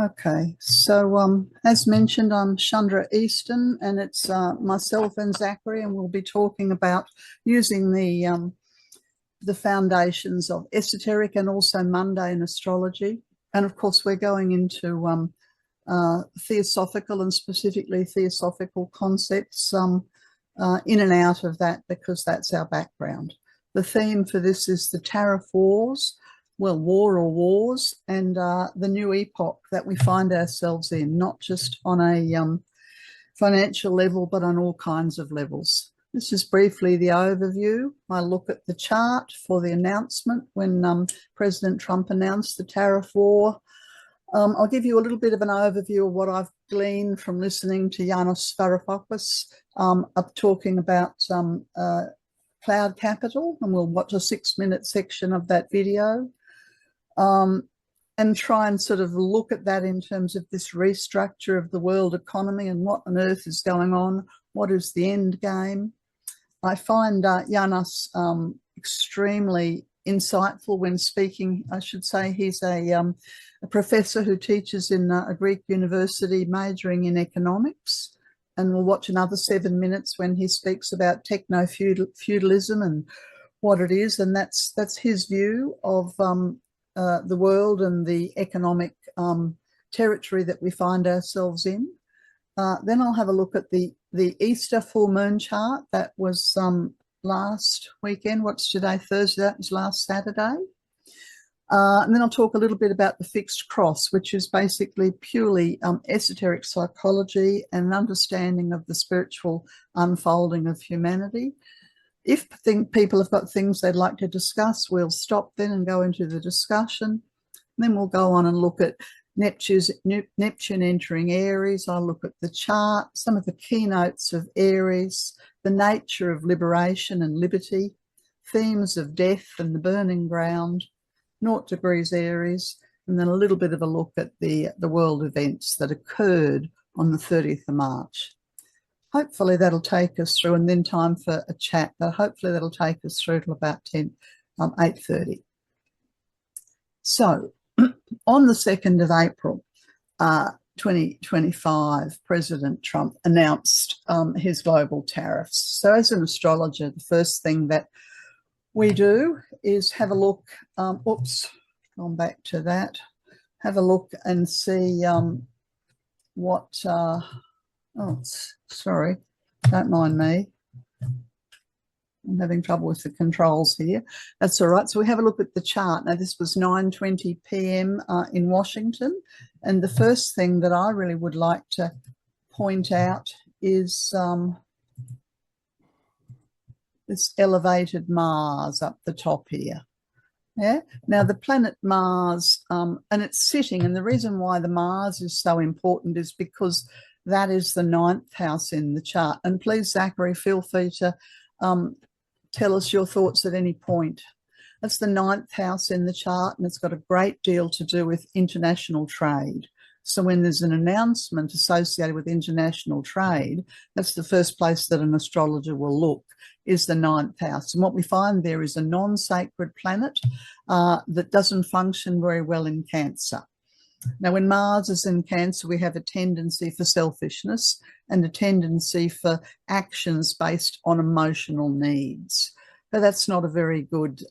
Okay, so as mentioned, I'm Chandra Easton, and it's myself and Zachary, and we'll be talking about using the foundations of esoteric and also mundane astrology. And of course, we're going into theosophical and specifically theosophical concepts in and out of that, because that's our background. The theme for this is the Tariff Wars, well, war or wars, and the new epoch that we find ourselves in, not just on a financial level, but on all kinds of levels. This is briefly the overview. I look at the chart for the announcement when President Trump announced the tariff war. I'll give you a little bit of an overview of what I've gleaned from listening to Yanis Varoufakis of talking about cloud capital, and we'll watch a 6-minute section of that video and try and sort of look at that in terms of this restructure of the world economy and what on earth is going on. What is the end game? I find Yanis extremely insightful when speaking. I should say he's a professor who teaches in a Greek university majoring in economics, and we'll watch another 7 minutes when he speaks about techno-feudalism and what it is, and that's his view of the world and the economic territory that we find ourselves in. Then I'll have a look at the Easter full moon chart. That was last weekend. What's today? Thursday. That was last Saturday. And then I'll talk a little bit about the fixed cross, which is basically purely esoteric psychology and an understanding of the spiritual unfolding of humanity. If people have got things they'd like to discuss, we'll stop then and go into the discussion. Then we'll go on and look at Neptune entering Aries. I'll look at the chart, some of the keynotes of Aries, the nature of liberation and liberty, themes of death and the burning ground, 0 degrees Aries, and then a little bit of a look at the world events that occurred on the 30th of March. Hopefully that'll take us through, and then time for a chat, but hopefully that'll take us through to about 8:30. So on the 2nd of April, 2025, President Trump announced his global tariffs. So as an astrologer, the first thing that we do is have a look, gone back to that, have a look and see what, sorry, don't mind me. I'm having trouble with the controls here. That's all right. So we have a look at the chart. Now, this was 9:20 p.m. In Washington. And the first thing that I really would like to point out is this elevated Mars up the top here. Yeah. Now, the planet Mars, and it's sitting, and the reason why the Mars is so important is because that is the 9th house in the chart. And please, Zachary, feel free to tell us your thoughts at any point. That's the 9th house in the chart, and it's got a great deal to do with international trade. So when there's an announcement associated with international trade, that's the first place that an astrologer will look, is the 9th house. And what we find there is a non-sacred planet that doesn't function very well in Cancer. Now, when Mars is in Cancer, we have a tendency for selfishness and a tendency for actions based on emotional needs. But that's not a very good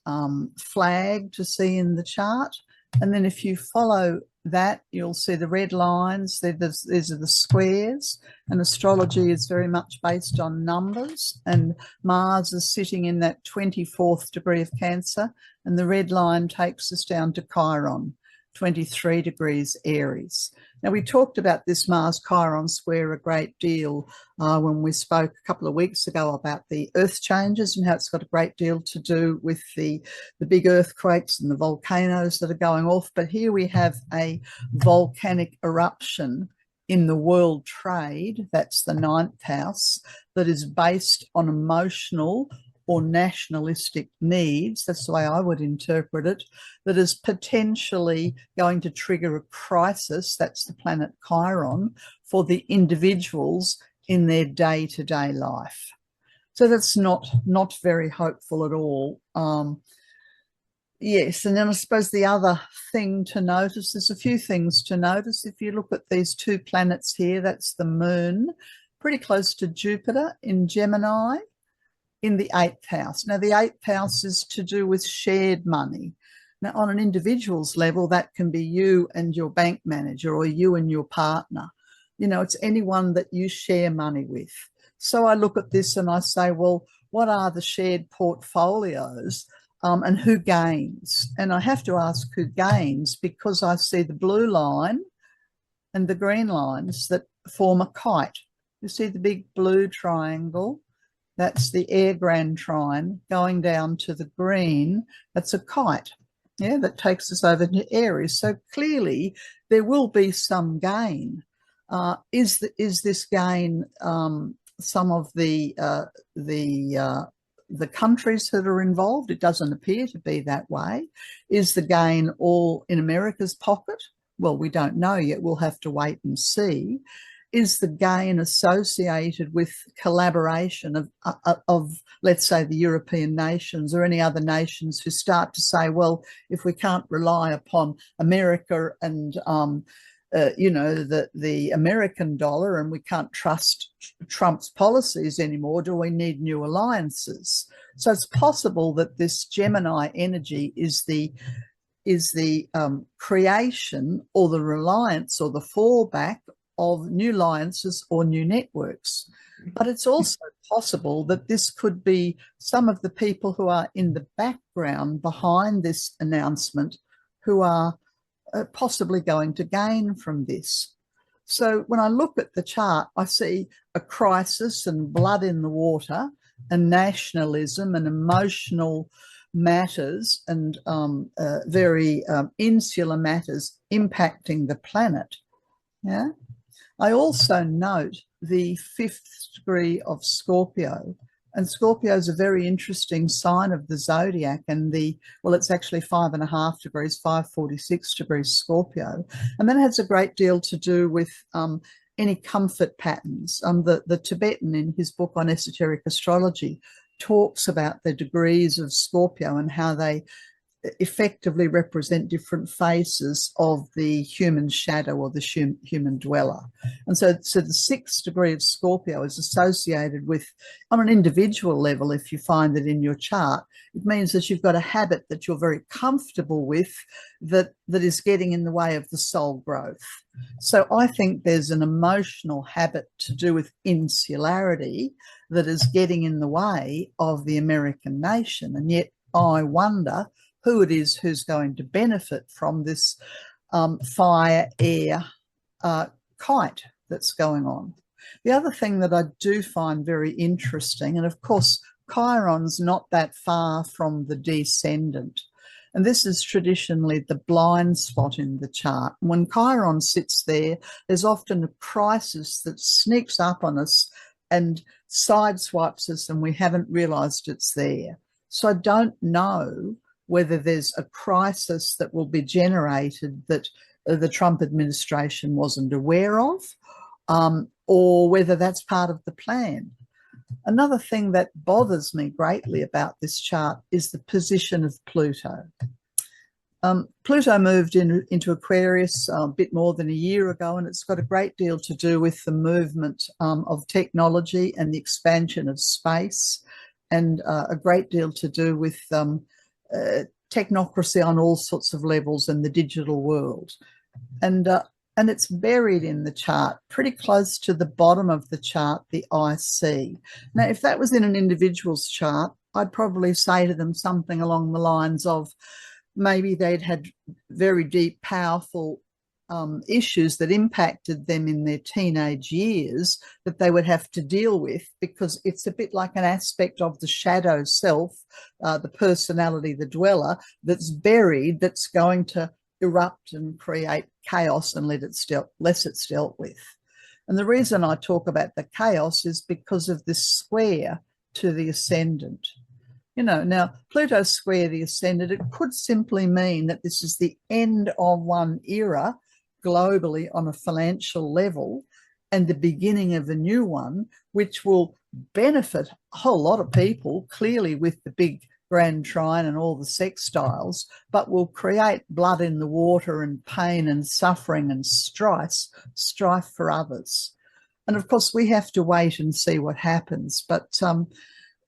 flag to see in the chart. And then if you follow that, you'll see the red lines. These are the squares. And astrology is very much based on numbers. And Mars is sitting in that 24th degree of Cancer. And the red line takes us down to Chiron, 23 degrees Aries. Now, we talked about this Mars-Chiron square a great deal when we spoke a couple of weeks ago about the earth changes and how it's got a great deal to do with the big earthquakes and the volcanoes that are going off. But here we have a volcanic eruption in the world trade, that's the 9th house, that is based on emotional or nationalistic needs, that's the way I would interpret it, that is potentially going to trigger a crisis, that's the planet Chiron, for the individuals in their day-to-day life. So that's not very hopeful at all. Yes, and then I suppose the other thing to notice, there's a few things to notice. If you look at these two planets here, that's the moon, pretty close to Jupiter in Gemini in the eighth house. Now, the eighth house is to do with shared money. Now, on an individual's level, that can be you and your bank manager or you and your partner. You know, it's anyone that you share money with. So I look at this and I say, well, what are the shared portfolios? And who gains? And I have to ask who gains because I see the blue line and the green lines that form a kite. You see the big blue triangle? That's the air grand trine going down to the green. That's a kite, yeah, that takes us over to Aries. So clearly there will be some gain. Is this gain some of the countries that are involved? It doesn't appear to be that way. Is the gain all in America's pocket? Well, we don't know yet. We'll have to wait and see. Is the gain associated with collaboration of, let's say, the European nations or any other nations who start to say, well, if we can't rely upon America and you know, the American dollar, and we can't trust Trump's policies anymore, do we need new alliances? So it's possible that this Gemini energy is the creation or the reliance or the fallback of new alliances or new networks. But it's also possible that this could be some of the people who are in the background behind this announcement who are possibly going to gain from this. So when I look at the chart, I see a crisis and blood in the water and nationalism and emotional matters and very insular matters impacting the planet. Yeah. I also note the 5th degree of Scorpio, and Scorpio is a very interesting sign of the zodiac, and well, it's actually 5.5 degrees, 546 degrees Scorpio, and that has a great deal to do with any comfort patterns. The Tibetan, in his book on esoteric astrology, talks about the degrees of Scorpio and how they effectively represent different faces of the human shadow or the human dweller. And so the 6th degree of Scorpio is associated with, on an individual level, if you find that in your chart, it means that you've got a habit that you're very comfortable with that is getting in the way of the soul growth. So I think there's an emotional habit to do with insularity that is getting in the way of the American nation. And yet I wonder who it is who's going to benefit from this fire air kite that's going on. The other thing that I do find very interesting, and of course Chiron's not that far from the descendant, and this is traditionally the blind spot in the chart. When Chiron sits there, there's often a crisis that sneaks up on us and sideswipes us and we haven't realized it's there. So I don't know whether there's a crisis that will be generated that the Trump administration wasn't aware of, or whether that's part of the plan. Another thing that bothers me greatly about this chart is the position of Pluto. Pluto moved into Aquarius a bit more than a year ago, and it's got a great deal to do with the movement of technology and the expansion of space, and a great deal to do with technocracy on all sorts of levels in the digital world. And it's buried in the chart, pretty close to the bottom of the chart, the IC. Now, if that was in an individual's chart, I'd probably say to them something along the lines of maybe they'd had very deep, powerful issues that impacted them in their teenage years that they would have to deal with, because it's a bit like an aspect of the shadow self, the personality, the dweller, that's buried, that's going to erupt and create chaos unless it's dealt with. And the reason I talk about the chaos is because of this square to the ascendant. You know, now Pluto square the ascendant, it could simply mean that this is the end of one era globally on a financial level and the beginning of a new one, which will benefit a whole lot of people, clearly with the big grand trine and all the sextiles, but will create blood in the water and pain and suffering and strife for others. And of course, we have to wait and see what happens. But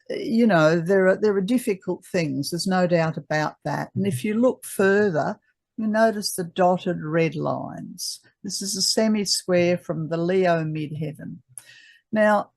you know, there are difficult things. There's no doubt about that. And if you look further, you notice the dotted red lines. This is a semi-square from the Leo midheaven. Now,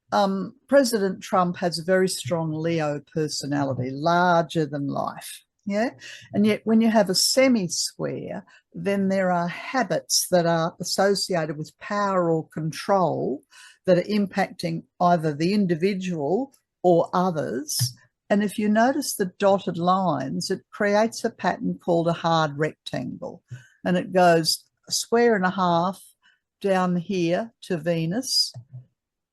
President Trump has a very strong Leo personality, larger than life. Yeah. And yet, when you have a semi-square, then there are habits that are associated with power or control that are impacting either the individual or others. And if you notice the dotted lines, it creates a pattern called a hard rectangle. And it goes a square and a half down here to Venus,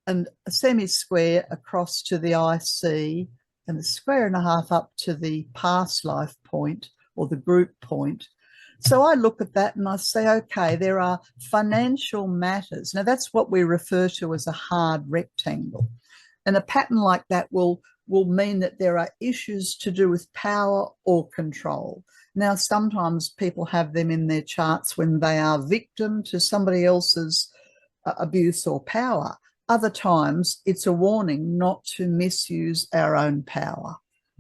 and a semi-square across to the IC, and a square and a half up to the past life point or the group point. So I look at that and I say, okay, there are financial matters. Now that's what we refer to as a hard rectangle. And a pattern like that will mean that there are issues to do with power or control. Now, sometimes people have them in their charts when they are victim to somebody else's abuse or power. Other times, it's a warning not to misuse our own power.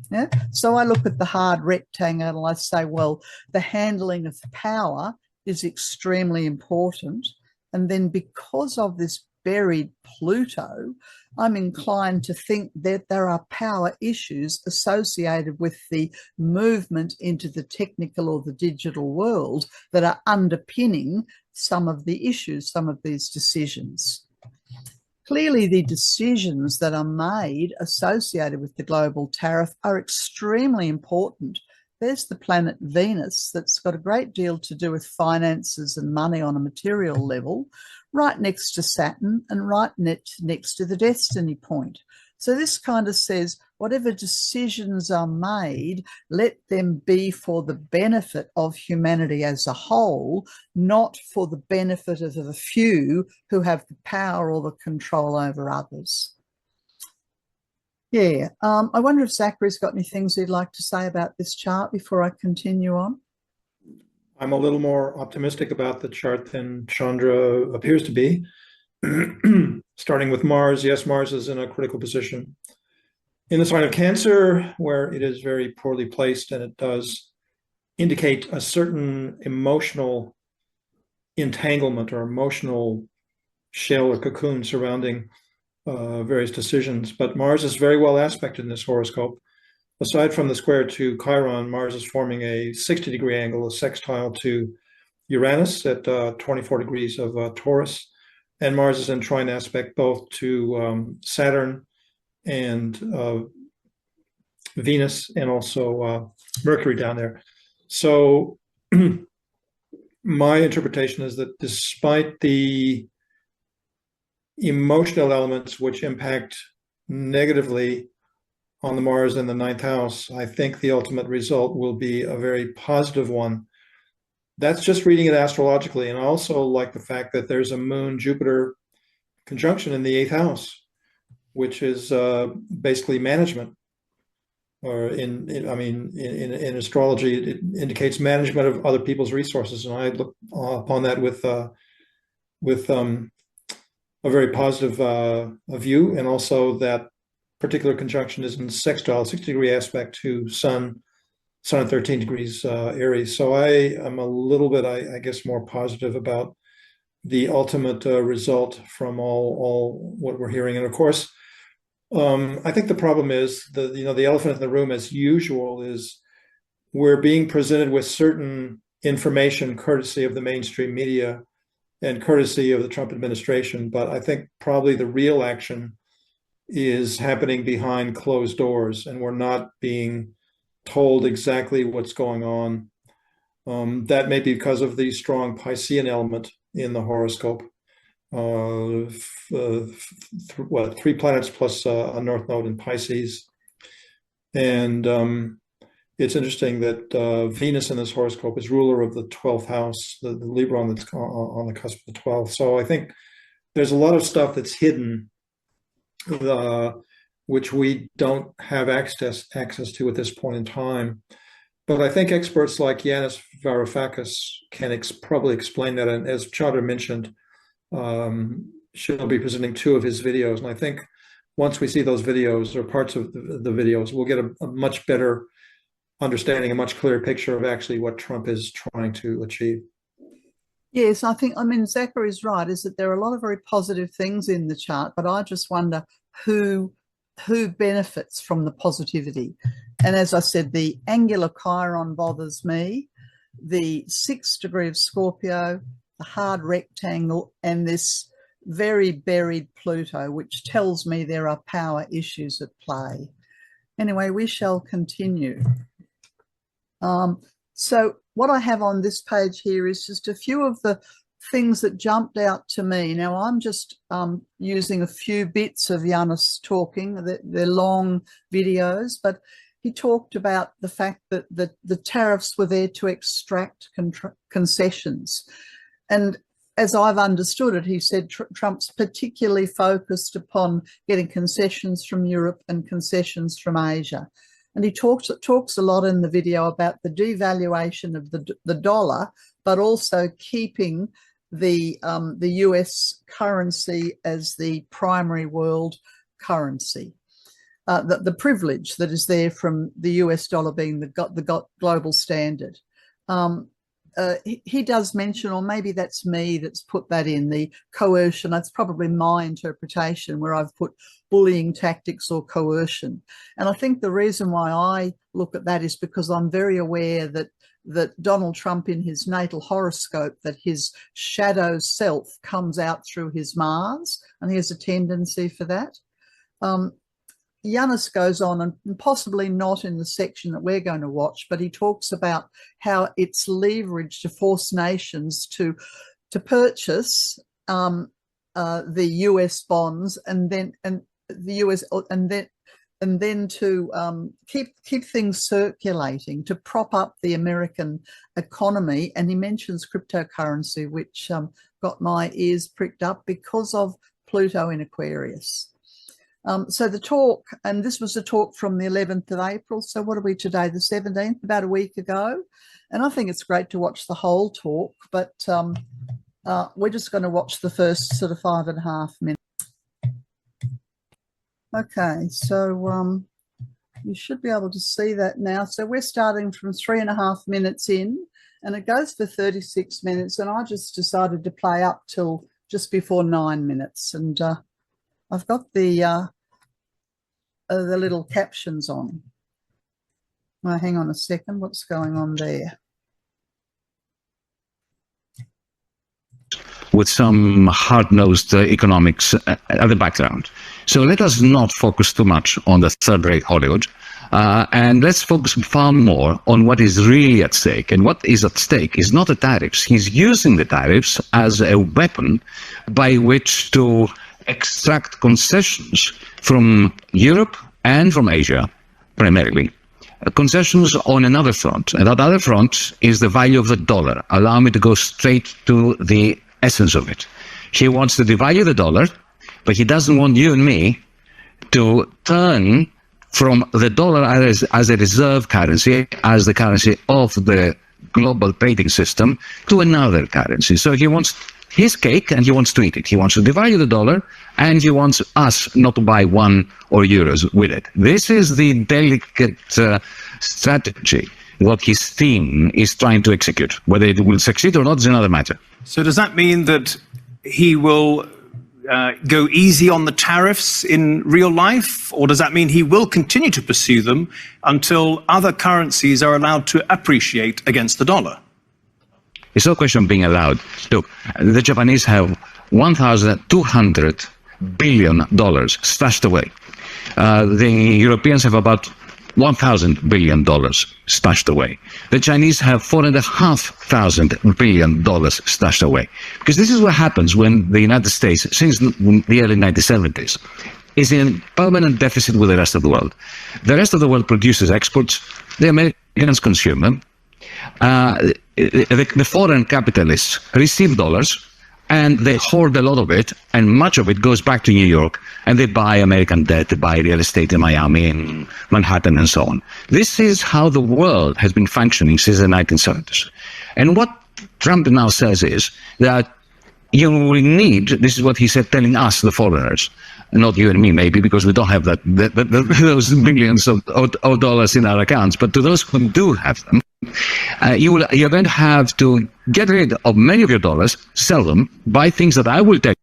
Yeah? So I look at the hard rectangle and I say, well, the handling of power is extremely important. And then because of this buried Pluto, I'm inclined to think that there are power issues associated with the movement into the technical or the digital world that are underpinning some of the issues, some of these decisions. Clearly, the decisions that are made associated with the global tariff are extremely important. There's the planet Venus that's got a great deal to do with finances and money on a material level, right next to Saturn and right next to the destiny point. So this kind of says, whatever decisions are made, let them be for the benefit of humanity as a whole, not for the benefit of the few who have the power or the control over others. Yeah, I wonder if Zachary's got any things he'd like to say about this chart before I continue on. I'm a little more optimistic about the chart than Chandra appears to be. Starting with Mars, yes, Mars is in a critical position in the sign of Cancer, where it is very poorly placed, and it does indicate a certain emotional entanglement or emotional shell or cocoon surrounding various decisions. But Mars is very well aspected in this horoscope. Aside from the square to Chiron, Mars is forming a 60-degree angle, a sextile to Uranus at 24 degrees of Taurus. And Mars is in trine aspect both to Saturn and Venus, and also Mercury down there. So my interpretation is that despite the emotional elements which impact negatively on the Mars in the ninth house, I think the ultimate result will be a very positive one. That's just reading it astrologically. And I also like the fact that there's a Moon-Jupiter conjunction in the eighth house, which is basically management. Or in astrology, it indicates management of other people's resources. And I look upon that with a very positive view. And also that particular conjunction is in sextile, 60-degree aspect to Sun at 13 degrees Aries. So I am a little bit, I guess, more positive about the ultimate result from all what we're hearing. And of course, I think the problem is the elephant in the room, as usual, is we're being presented with certain information courtesy of the mainstream media and courtesy of the Trump administration. But I think probably the real action is happening behind closed doors, and we're not being told exactly what's going on. That may be because of the strong Piscean element in the horoscope. 3 planets plus a north node in Pisces. And it's interesting that Venus in this horoscope is ruler of the 12th house, the Libra on the cusp of the 12th. So I think there's a lot of stuff that's hidden which we don't have access to at this point in time. But I think experts like Yanis Varoufakis can probably explain that. And as Chadha mentioned, she'll be presenting 2 of his videos. And I think once we see those videos or parts of the videos, we'll get a much better understanding, a much clearer picture of actually what Trump is trying to achieve. Yes, I mean, Zachary's right, is that there are a lot of very positive things in the chart, but I just wonder who benefits from the positivity. And as I said, the angular Chiron bothers me, the 6th degree of Scorpio, the hard rectangle, and this very buried Pluto, which tells me there are power issues at play. Anyway, we shall continue. So what I have on this page here is just a few of the things that jumped out to me. Now, I'm just using a few bits of Yanis talking. They're long videos, but he talked about the fact that the tariffs were there to extract concessions. And as I've understood it, he said Trump's particularly focused upon getting concessions from Europe and concessions from Asia. And he talks a lot in the video about the devaluation of the dollar, but also keeping the US currency as the primary world currency. The privilege that is there from the US dollar being the global standard. He does mention, or maybe that's me that's put that in, the coercion. That's probably my interpretation, where I've put bullying tactics or coercion. And I think the reason why I look at that is because I'm very aware that Donald Trump, in his natal horoscope, that his shadow self comes out through his Mars, and he has a tendency for that. Yanis goes on, and possibly not in the section that we're going to watch, but he talks about how it's leverage to force nations to purchase the US bonds, and then to keep things circulating to prop up the American economy. And he mentions cryptocurrency, which got my ears pricked up because of Pluto in Aquarius. So the talk, and this was a talk from the 11th of April. So what are we today? The 17th, about a week ago. And I think it's great to watch the whole talk, but we're just going to watch the first sort of 5.5 minutes. Okay, so you should be able to see that now. So we're starting from 3.5 minutes in, and it goes for 36 minutes. And I just decided to play up till just before 9 minutes. And I've got the little captions on. Oh, hang on a second. What's going on there? With some hard-nosed economics at the background. So let us not focus too much on the third-rate Hollywood, and let's focus far more on what is really at stake. And what is at stake is not the tariffs. He's using the tariffs as a weapon by which to extract concessions from Europe and from Asia, primarily. Concessions on another front, and that other front is the value of the dollar. Allow me to go straight to the essence of it. He wants to devalue the dollar, but he doesn't want you and me to turn from the dollar as a reserve currency, as the currency of the global trading system, to another currency. So he wants his cake and he wants to eat it. He wants to devalue the dollar, and he wants us not to buy €1 or euros with it. This is the delicate strategy, what his team is trying to execute. Whether it will succeed or not is another matter. So does that mean that he will go easy on the tariffs in real life, or does that mean he will continue to pursue them until other currencies are allowed to appreciate against the dollar? It's no question of being allowed. Look, the Japanese have $1,200 billion stashed away. The Europeans have about $1,000 billion stashed away. The Chinese have $4,500 billion stashed away. Because this is what happens when the United States, since the early 1970s, is in permanent deficit with the rest of the world. The rest of the world produces exports, the Americans consume them. The foreign capitalists receive dollars and they hoard a lot of it, and much of it goes back to New York, and they buy American debt, they buy real estate in Miami and Manhattan and so on. This is how the world has been functioning since the 1970s. And what Trump now says is that you will need, this is what he said, telling us, the foreigners, not you and me maybe, because we don't have those millions of dollars in our accounts, but to those who do have them, you're going to have to get rid of many of your dollars, sell them, buy things that I will tell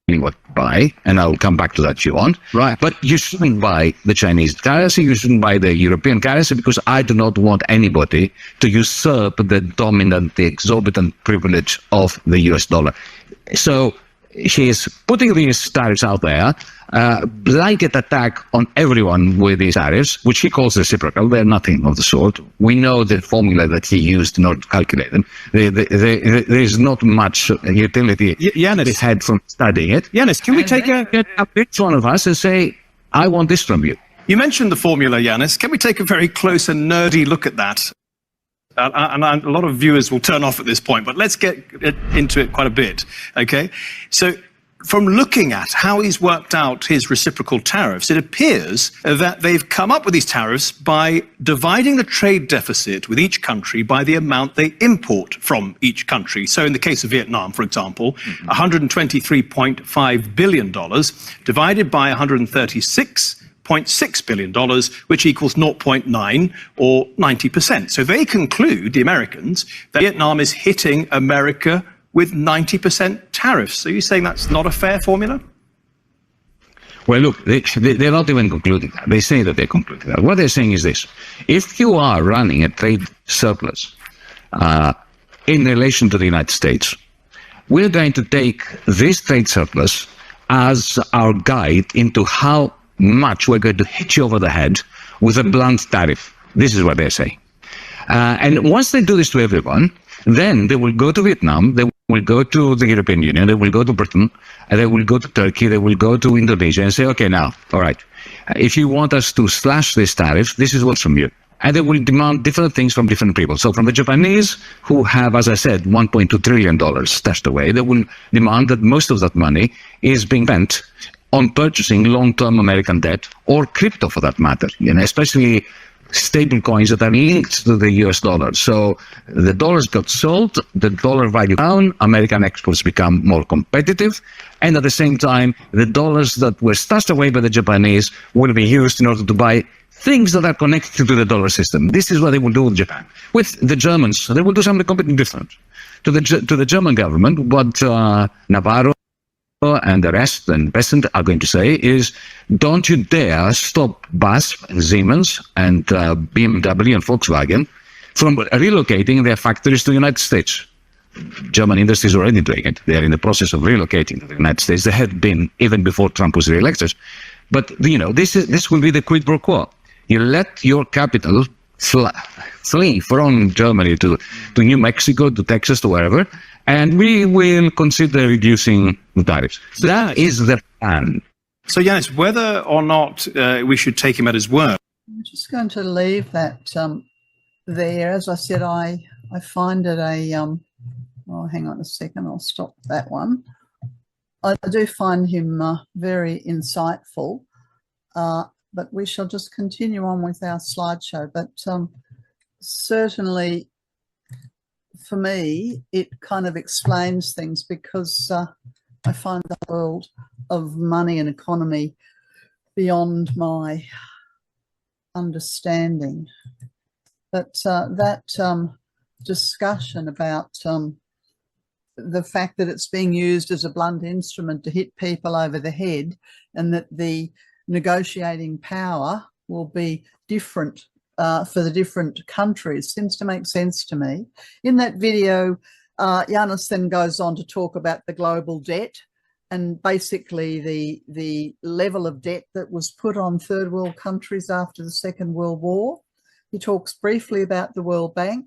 you what to buy, and I'll come back to that if you want. Right. But you shouldn't buy the Chinese currency, you shouldn't buy the European currency, because I do not want anybody to usurp the dominant, the exorbitant privilege of the US dollar. So she is putting these tariffs out there, blanket attack on everyone with these tariffs, which he calls reciprocal. They're nothing of the sort. We know the formula that he used in order to calculate them. There is not much utility that is had from studying it. Yanis, can we take each one of us and say, I want this from you? You mentioned the formula, Yanis. Can we take a very close and nerdy look at that? And a lot of viewers will turn off at this point, but let's get into it quite a bit, okay? So from looking at how he's worked out his reciprocal tariffs, it appears that they've come up with these tariffs by dividing the trade deficit with each country by the amount they import from each country. So in the case of Vietnam, for example, $123.5 billion divided by 136.6 billion, which equals 0.9 or 90%. So they conclude, the Americans, that Vietnam is hitting America with 90% tariffs. So you're saying that's not a fair formula? Well, look, they're not even concluding that. They say that they're concluding that. What they're saying is this: if you are running a trade surplus in relation to the United States, we're going to take this trade surplus as our guide into how much we're going to hit you over the head with a blunt tariff. This is what they're saying. And once they do this to everyone, then they will go to Vietnam, they will go to the European Union, they will go to Britain, and they will go to Turkey, they will go to Indonesia and say, okay, now, all right, if you want us to slash this tariff, this is what's from you. And they will demand different things from different people. So from the Japanese, who have, as I said, $1.2 trillion stashed away, they will demand that most of that money is being spent on purchasing long-term American debt, or crypto for that matter, especially stable coins that are linked to the US dollar. So the dollars got sold, the dollar value down, American exports become more competitive, and at the same time, the dollars that were stashed away by the Japanese will be used in order to buy things that are connected to the dollar system. This is what they will do with Japan. With the Germans, they will do something completely different. To the German government, what Navarro and the rest and Besant are going to say is, don't you dare stop BASF and Siemens and BMW and Volkswagen from relocating their factories to the United States. German industry is already doing it. They are in the process of relocating to the United States. They had been even before Trump was re-elected. But, this will be the quid pro quo. You let your capital flee from Germany to New Mexico, to Texas, to wherever, and we will consider reducing the tariffs. That is the plan. So, Yanis, whether or not we should take him at his word. I'm just going to leave that there. As I said, I find it a, oh, hang on a second, I'll stop that one. I do find him very insightful, but we shall just continue on with our slideshow. But certainly, for me, it kind of explains things, because I find the world of money and economy beyond my understanding. But that discussion about the fact that it's being used as a blunt instrument to hit people over the head, and that the negotiating power will be different for the different countries, seems to make sense to me. In that video, Yanis then goes on to talk about the global debt, and basically the level of debt that was put on third world countries after the Second World War. He talks briefly about the World Bank.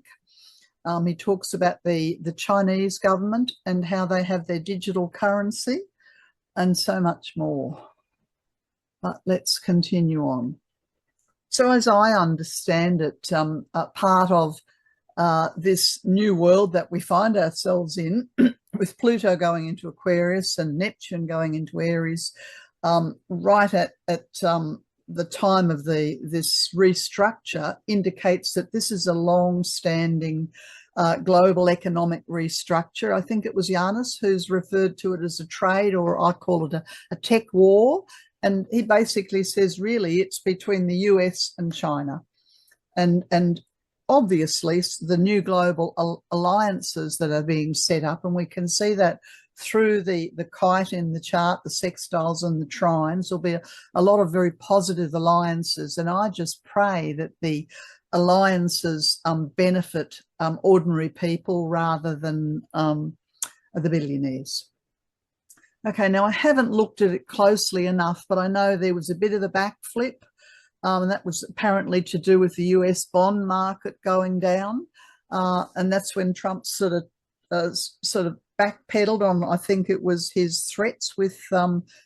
He talks about the Chinese government and how they have their digital currency, and so much more. But let's continue on. So as I understand it, part of this new world that we find ourselves in, with Pluto going into Aquarius and Neptune going into Aries, right at the time of this restructure, indicates that this is a long-standing global economic restructure. I think it was Giannis who's referred to it as a trade, or I call it a tech war. And he basically says, really, it's between the US and China. And obviously, the new global alliances that are being set up, and we can see that through the kite in the chart, the sextiles and the trines, there'll be a lot of very positive alliances. And I just pray that the alliances benefit ordinary people rather than the billionaires. Okay, now I haven't looked at it closely enough, but I know there was a bit of a backflip, and that was apparently to do with the US bond market going down, and that's when Trump sort of backpedaled on, I think it was his threats with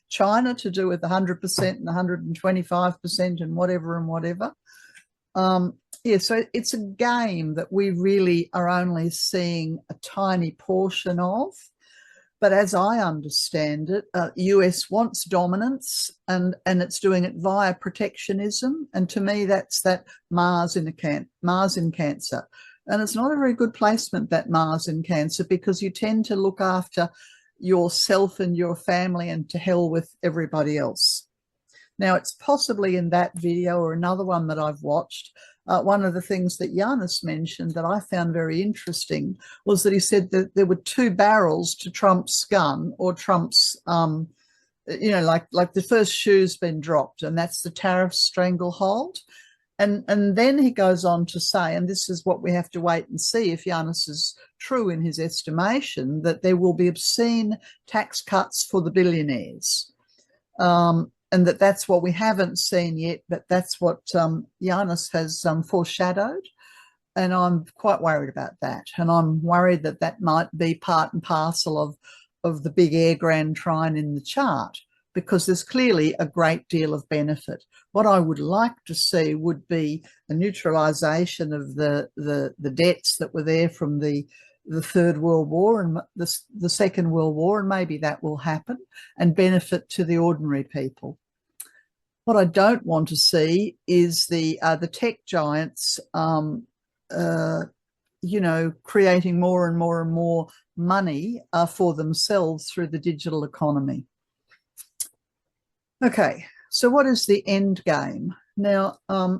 China to do with 100% and 125% and whatever. Yeah, so it's a game that we really are only seeing a tiny portion of. But as I understand it, US wants dominance, and it's doing it via protectionism. And to me, that's that Mars in Cancer. And it's not a very good placement, that Mars in Cancer, because you tend to look after yourself and your family and to hell with everybody else. Now, it's possibly in that video or another one that I've watched, one of the things that Giannis mentioned that I found very interesting was that he said that there were two barrels to Trump's gun, or Trump's, you know, like the first shoe's been dropped, and that's the tariff stranglehold. And then he goes on to say, and this is what we have to wait and see if Giannis is true in his estimation, that there will be obscene tax cuts for the billionaires. And that's what we haven't seen yet, but that's what Giannis has foreshadowed. And I'm quite worried about that. And I'm worried that that might be part and parcel of the big air grand trine in the chart, because there's clearly a great deal of benefit. What I would like to see would be a neutralisation of the debts that were there from the Third World War and the Second World War, and maybe that will happen and benefit to the ordinary people. What I don't want to see is the tech giants, you know, creating more and more and more money for themselves through the digital economy. Okay, so what is the end game? Now,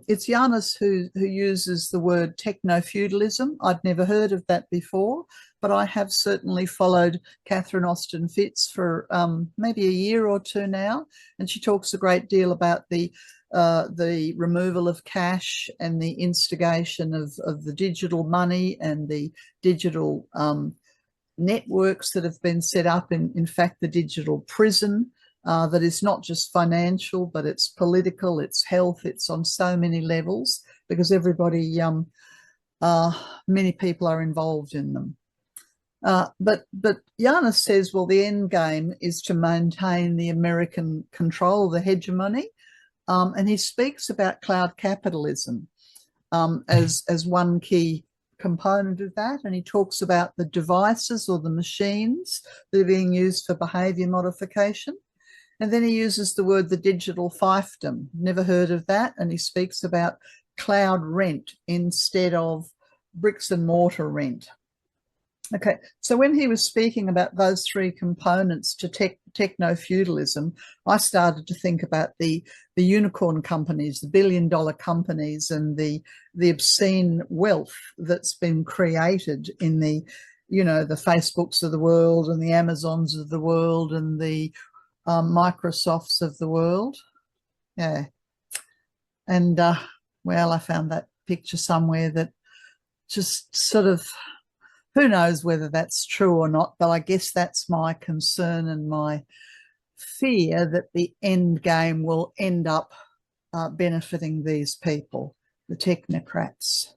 it's Giannis who uses the word techno-feudalism. I'd never heard of that before, but I have certainly followed Catherine Austin Fitz for maybe a year or two now, and she talks a great deal about the removal of cash and the instigation of the digital money and the digital networks that have been set up, in fact, the digital prison. That is not just financial, but it's political, it's health, it's on so many levels, because everybody, many people are involved in them. But Giannis says, well, the end game is to maintain the American control, the hegemony, and he speaks about cloud capitalism as one key component of that, and he talks about the devices or the machines that are being used for behaviour modification. And then he uses the word the digital fiefdom. Never heard of that. And he speaks about cloud rent instead of bricks and mortar rent. Okay, so when he was speaking about those three components to techno-feudalism, I started to think about the unicorn companies, the billion-dollar companies, and the obscene wealth that's been created in the, you know, the Facebooks of the world and the Amazons of the world and the Microsofts of the world. Yeah. And well, I found that picture somewhere that just sort of, who knows whether that's true or not, but I guess that's my concern and my fear, that the end game will end up benefiting these people, the technocrats.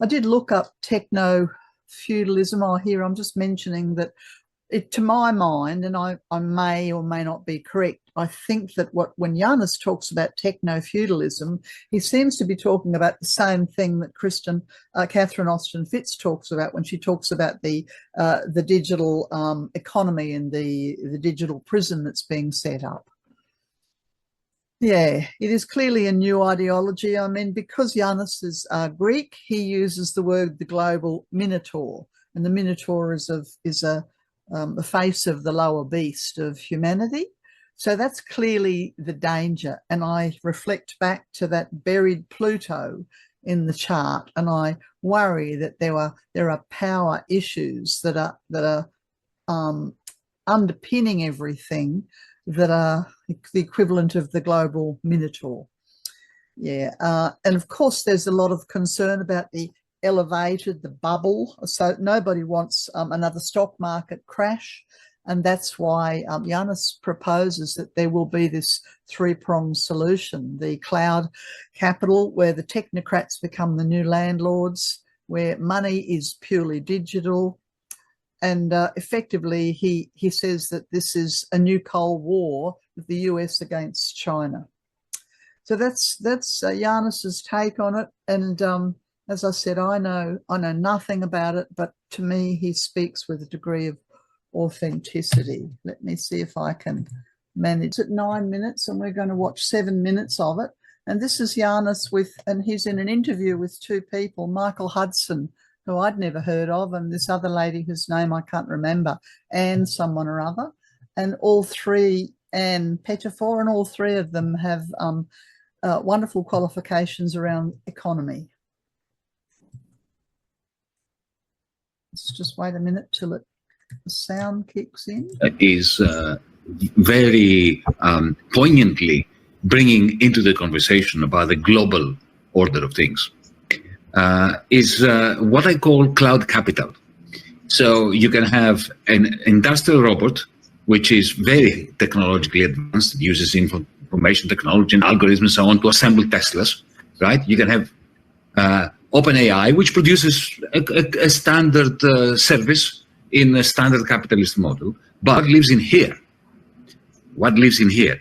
I did look up techno-feudalism. I'm just mentioning that to my mind, and I may or may not be correct, I think that when Giannis talks about techno-feudalism, he seems to be talking about the same thing that Catherine Austin Fitz talks about when she talks about the digital economy and the digital prison that's being set up. Yeah, it is clearly a new ideology. I mean, because Giannis is Greek, he uses the word the global minotaur, and the minotaur is the face of the lower beast of humanity. So that's clearly the danger. And I reflect back to that buried Pluto in the chart, and I worry that there are power issues that are underpinning everything, that are the equivalent of the global minotaur. Yeah, and of course there's a lot of concern about the bubble. So nobody wants another stock market crash. And that's why Giannis proposes that there will be this three-pronged solution: the cloud capital, where the technocrats become the new landlords, where money is purely digital. And effectively, he says that this is a new Cold War with the US against China. So that's Giannis's take on it. And as I said, I know nothing about it, but to me, he speaks with a degree of authenticity. Let me see if I can manage it. 9 minutes, and we're going to watch 7 minutes of it. And this is Giannis and he's in an interview with two people, Michael Hudson, who I'd never heard of, and this other lady whose name I can't remember, Anne someone or other, and all three, Anne Pettifor, and all three of them have wonderful qualifications around economy. Let's just wait a minute till the sound kicks in. Is very poignantly bringing into the conversation about the global order of things. Is what I call cloud capital. So you can have an industrial robot, which is very technologically advanced, it uses information technology and algorithms and so on to assemble Teslas, right? You can have OpenAI, which produces a standard service in a standard capitalist model. But what lives in here? What lives in here?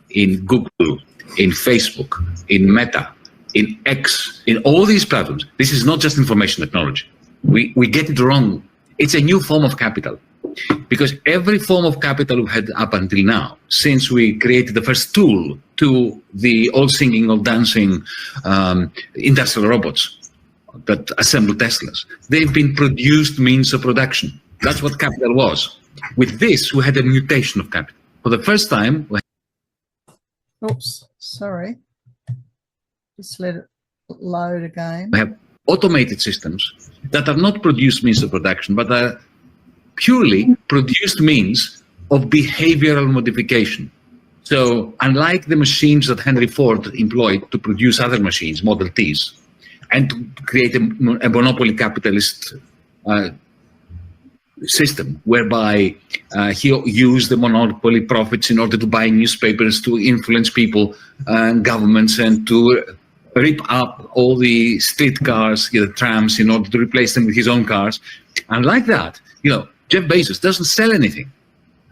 In Google, in Facebook, in Meta, in X, in all these platforms. This is not just information technology. We get it wrong. It's a new form of capital, because every form of capital we've had up until now, since we created the first tool to the all singing, all dancing industrial robots that assemble Teslas, they've been produced means of production. That's what capital was. With this, we had a mutation of capital. For the first time, oops, sorry. Just let it load again. We have automated systems that are not produced means of production, but are purely produced means of behavioral modification. So unlike the machines that Henry Ford employed to produce other machines, Model Ts, and to create a monopoly capitalist system whereby he used the monopoly profits in order to buy newspapers, to influence people and governments, and to rip up all the streetcars, the trams, in order to replace them with his own cars. And like that, Jeff Bezos doesn't sell anything.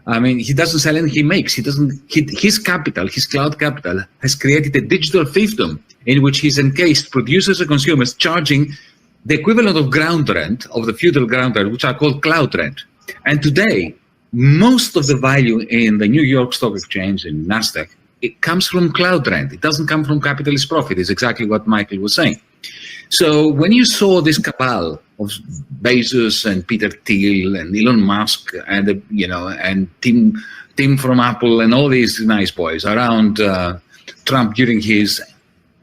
I mean, he doesn't sell anything he makes. His capital, his cloud capital, has created a digital fiefdom in which he's encased producers and consumers, charging the equivalent of ground rent, of the feudal ground rent, which are called cloud rent. And today, most of the value in the New York Stock Exchange and NASDAQ, it comes from cloud rent. It doesn't come from capitalist profit. It's exactly what Michael was saying. So when you saw this cabal of Bezos and Peter Thiel and Elon Musk and and Tim from Apple and all these nice boys around Trump during his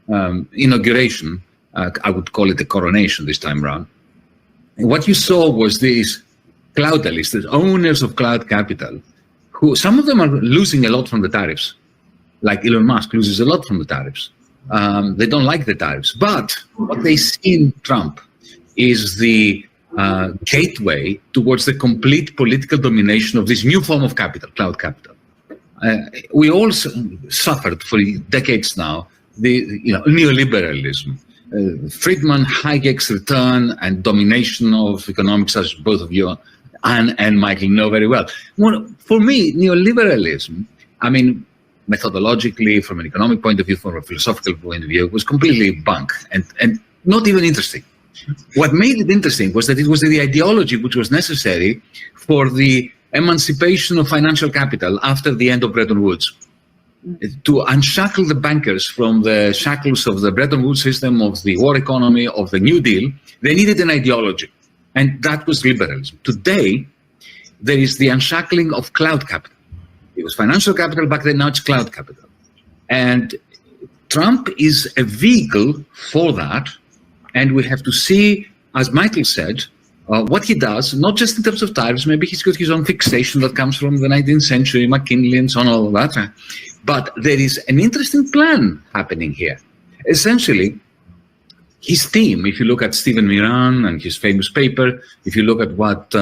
inauguration, I would call it a coronation this time around. And what you saw was these cloudalists, the owners of cloud capital, who some of them are losing a lot from the tariffs. Like Elon Musk loses a lot from the tariffs. They don't like the tariffs. But what they see in Trump is the gateway towards the complete political domination of this new form of capital, cloud capital. We all suffered for decades now the neoliberalism. Friedman, Hayek's return and domination of economics, as both of you and Michael know very well. Well, for me, neoliberalism, I mean, methodologically, from an economic point of view, from a philosophical point of view, was completely bunk and not even interesting. What made it interesting was that it was the ideology which was necessary for the emancipation of financial capital after the end of Bretton Woods. To unshackle the bankers from the shackles of the Bretton Woods system, of the war economy, of the New Deal, they needed an ideology. And that was liberalism. Today, there is the unshackling of cloud capital. It was financial capital back then, now it's cloud capital. And Trump is a vehicle for that. And we have to see, as Michael said, what he does, not just in terms of tariffs, maybe he's got his own fixation that comes from the 19th century, McKinley and so on, all of that. But there is an interesting plan happening here. Essentially, his team, if you look at Stephen Miran and his famous paper, if you look at what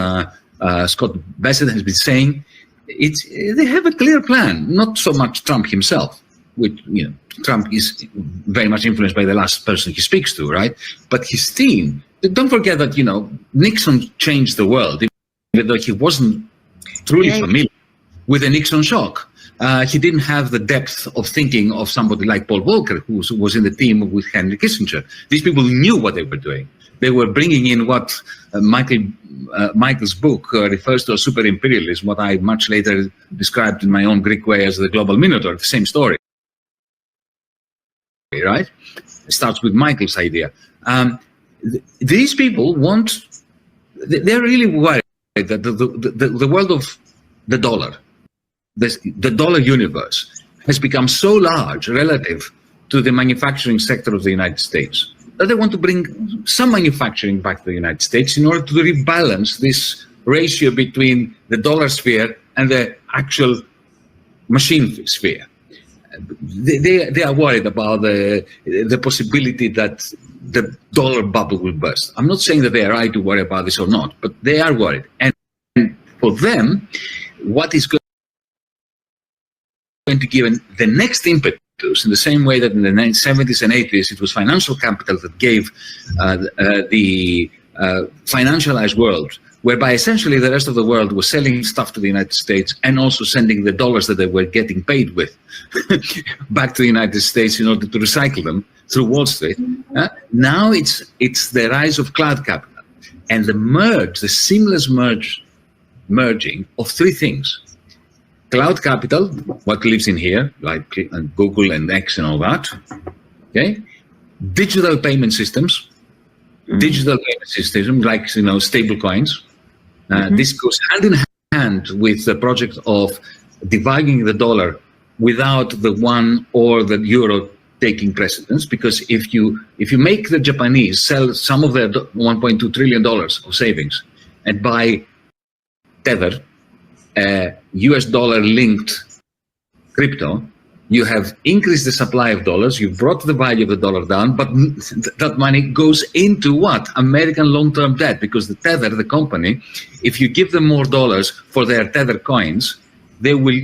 Scott Bassett has been saying, they have a clear plan, not so much Trump himself, which, Trump is very much influenced by the last person he speaks to, right? But his team, don't forget that, Nixon changed the world, even though he wasn't truly familiar with the Nixon shock. He didn't have the depth of thinking of somebody like Paul Volcker, who was in the team with Henry Kissinger. These people knew what they were doing. They were bringing in what Michael's book refers to as super imperialism, what I much later described in my own Greek way as the global minotaur, the same story. Right? It starts with Michael's idea. These people they're really worried that the world of the dollar, the dollar universe, has become so large relative to the manufacturing sector of the United States that they want to bring some manufacturing back to the United States in order to rebalance this ratio between the dollar sphere and the actual machine sphere. They are worried about the possibility that the dollar bubble will burst. I'm not saying that they are right to worry about this or not, but they are worried. And for them, what is going to give the next impetus, in the same way that in the 70s and 80s, it was financial capital that gave the financialized world, whereby essentially the rest of the world was selling stuff to the United States and also sending the dollars that they were getting paid with back to the United States in order to recycle them through Wall Street. Now it's the rise of cloud capital and the seamless merging of three things. Cloud capital, what lives in here, like Google and X and all that. Okay, digital payment systems, like stable coins. This goes hand in hand with the project of dividing the dollar without the one or the euro taking precedence. Because if you make the Japanese sell some of their $1.2 trillion of savings and buy Tether, US dollar linked crypto, you have increased the supply of dollars, you've brought the value of the dollar down, but that money goes into what? American long-term debt, because the Tether, the company, if you give them more dollars for their Tether coins, they will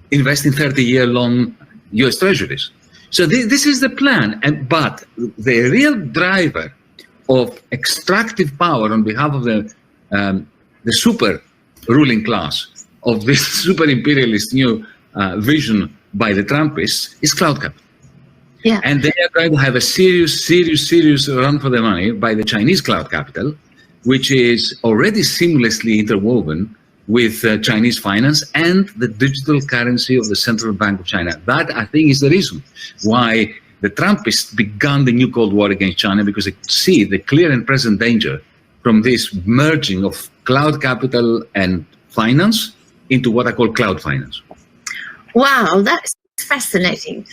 invest in 30-year long US treasuries. So this is the plan. But the real driver of extractive power on behalf of the super ruling class of this super imperialist new vision by the Trumpists is cloud capital. Yeah. And they are going to have a serious run for the money by the Chinese cloud capital, which is already seamlessly interwoven with Chinese finance and the digital currency of the Central Bank of China. That, I think, is the reason why the Trumpists began the new Cold War against China, because they see the clear and present danger from this merging of cloud capital and finance into what I call cloud finance. Wow, that's fascinating.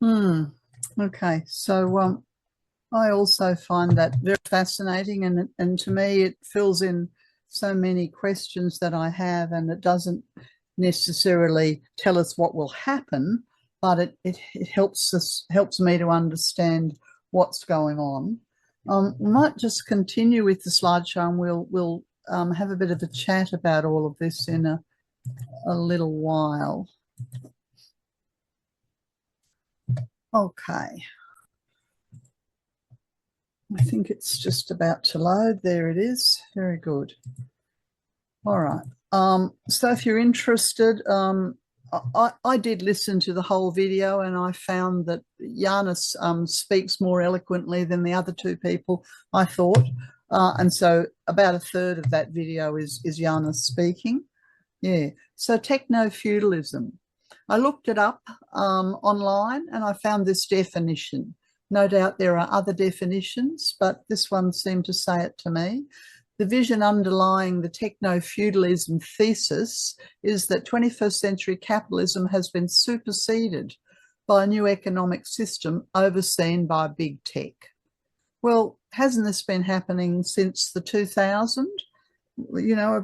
Okay, so I also find that very fascinating, and to me it fills in so many questions that I have, and it doesn't necessarily tell us what will happen, but it helps me to understand what's going on. We might just continue with the slideshow, and we'll have a bit of a chat about all of this in a little while. Okay. I think it's just about to load. There it is. Very good. All right. So if you're interested, I did listen to the whole video, and I found that Giannis speaks more eloquently than the other two people, I thought. And so about a third of that video is Giannis speaking. Yeah. So techno-feudalism. I looked it up online and I found this definition. No doubt there are other definitions, but this one seemed to say it to me. The vision underlying the techno-feudalism thesis is that 21st century capitalism has been superseded by a new economic system overseen by big tech. Well, hasn't this been happening since the 2000s? You know,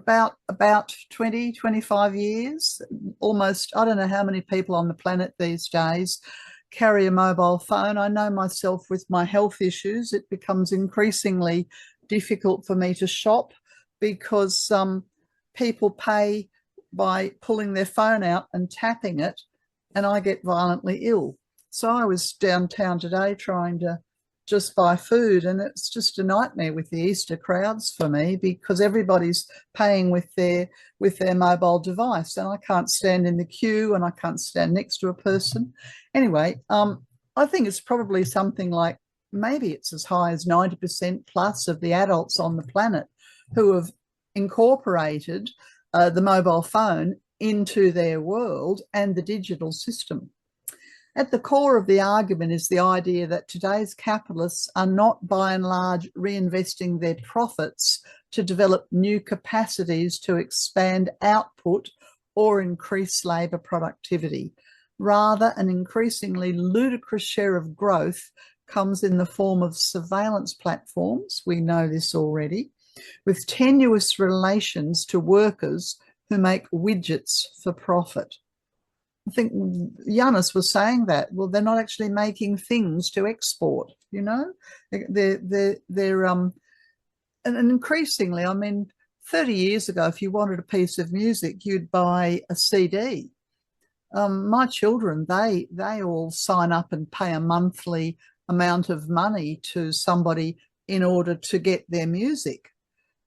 about 20, 25 years, almost. I don't know how many people on the planet these days carry a mobile phone. I know myself with my health issues, it becomes increasingly difficult for me to shop because people pay by pulling their phone out and tapping it, and I get violently ill. So I was downtown today trying to just buy food, and it's just a nightmare with the Easter crowds for me because everybody's paying with their mobile device, and I can't stand in the queue and I can't stand next to a person. Anyway, I think it's probably something like, maybe it's as high as 90% plus of the adults on the planet who have incorporated the mobile phone into their world and the digital system. At the core of the argument is the idea that today's capitalists are not by and large reinvesting their profits to develop new capacities to expand output or increase labour productivity. Rather, an increasingly ludicrous share of growth comes in the form of surveillance platforms, we know this already, with tenuous relations to workers who make widgets for profit. I think Giannis was saying that. Well, they're not actually making things to export, you know? They're and increasingly, I mean, 30 years ago, if you wanted a piece of music, you'd buy a CD. My children, they all sign up and pay a monthly amount of money to somebody in order to get their music.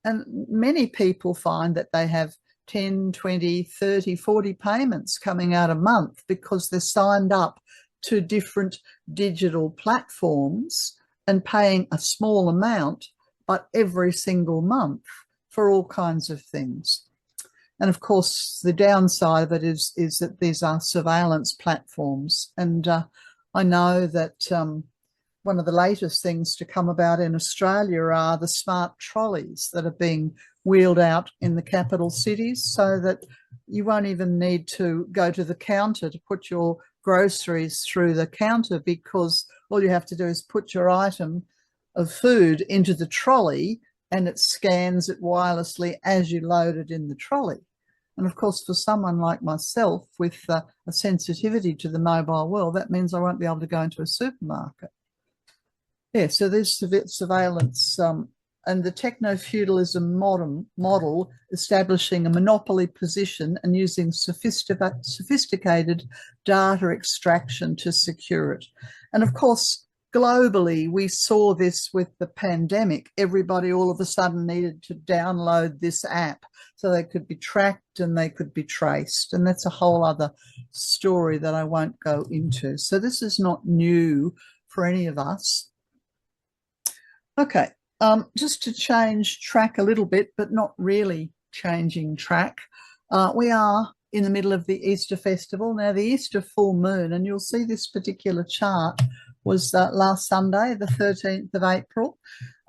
And many people find that they have 10, 20, 30, 40 payments coming out a month because they're signed up to different digital platforms and paying a small amount, but every single month for all kinds of things. And of course, the downside of it is that these are surveillance platforms. And I know that one of the latest things to come about in Australia are the smart trolleys that are being wheeled out in the capital cities so that you won't even need to go to the counter to put your groceries through the counter, because all you have to do is put your item of food into the trolley and it scans it wirelessly as you load it in the trolley. And of course, for someone like myself with a sensitivity to the mobile world, that means I won't be able to go into a supermarket. Yeah, so there's surveillance and the techno-feudalism model establishing a monopoly position and using sophisticated data extraction to secure it. And of course, globally, we saw this with the pandemic. Everybody all of a sudden needed to download this app so they could be tracked and they could be traced. And that's a whole other story that I won't go into. So this is not new for any of us. Okay. Just to change track a little bit, but not really changing track, we are in the middle of the Easter festival. Now, the Easter full moon, and you'll see this particular chart, was last Sunday, the 13th of April,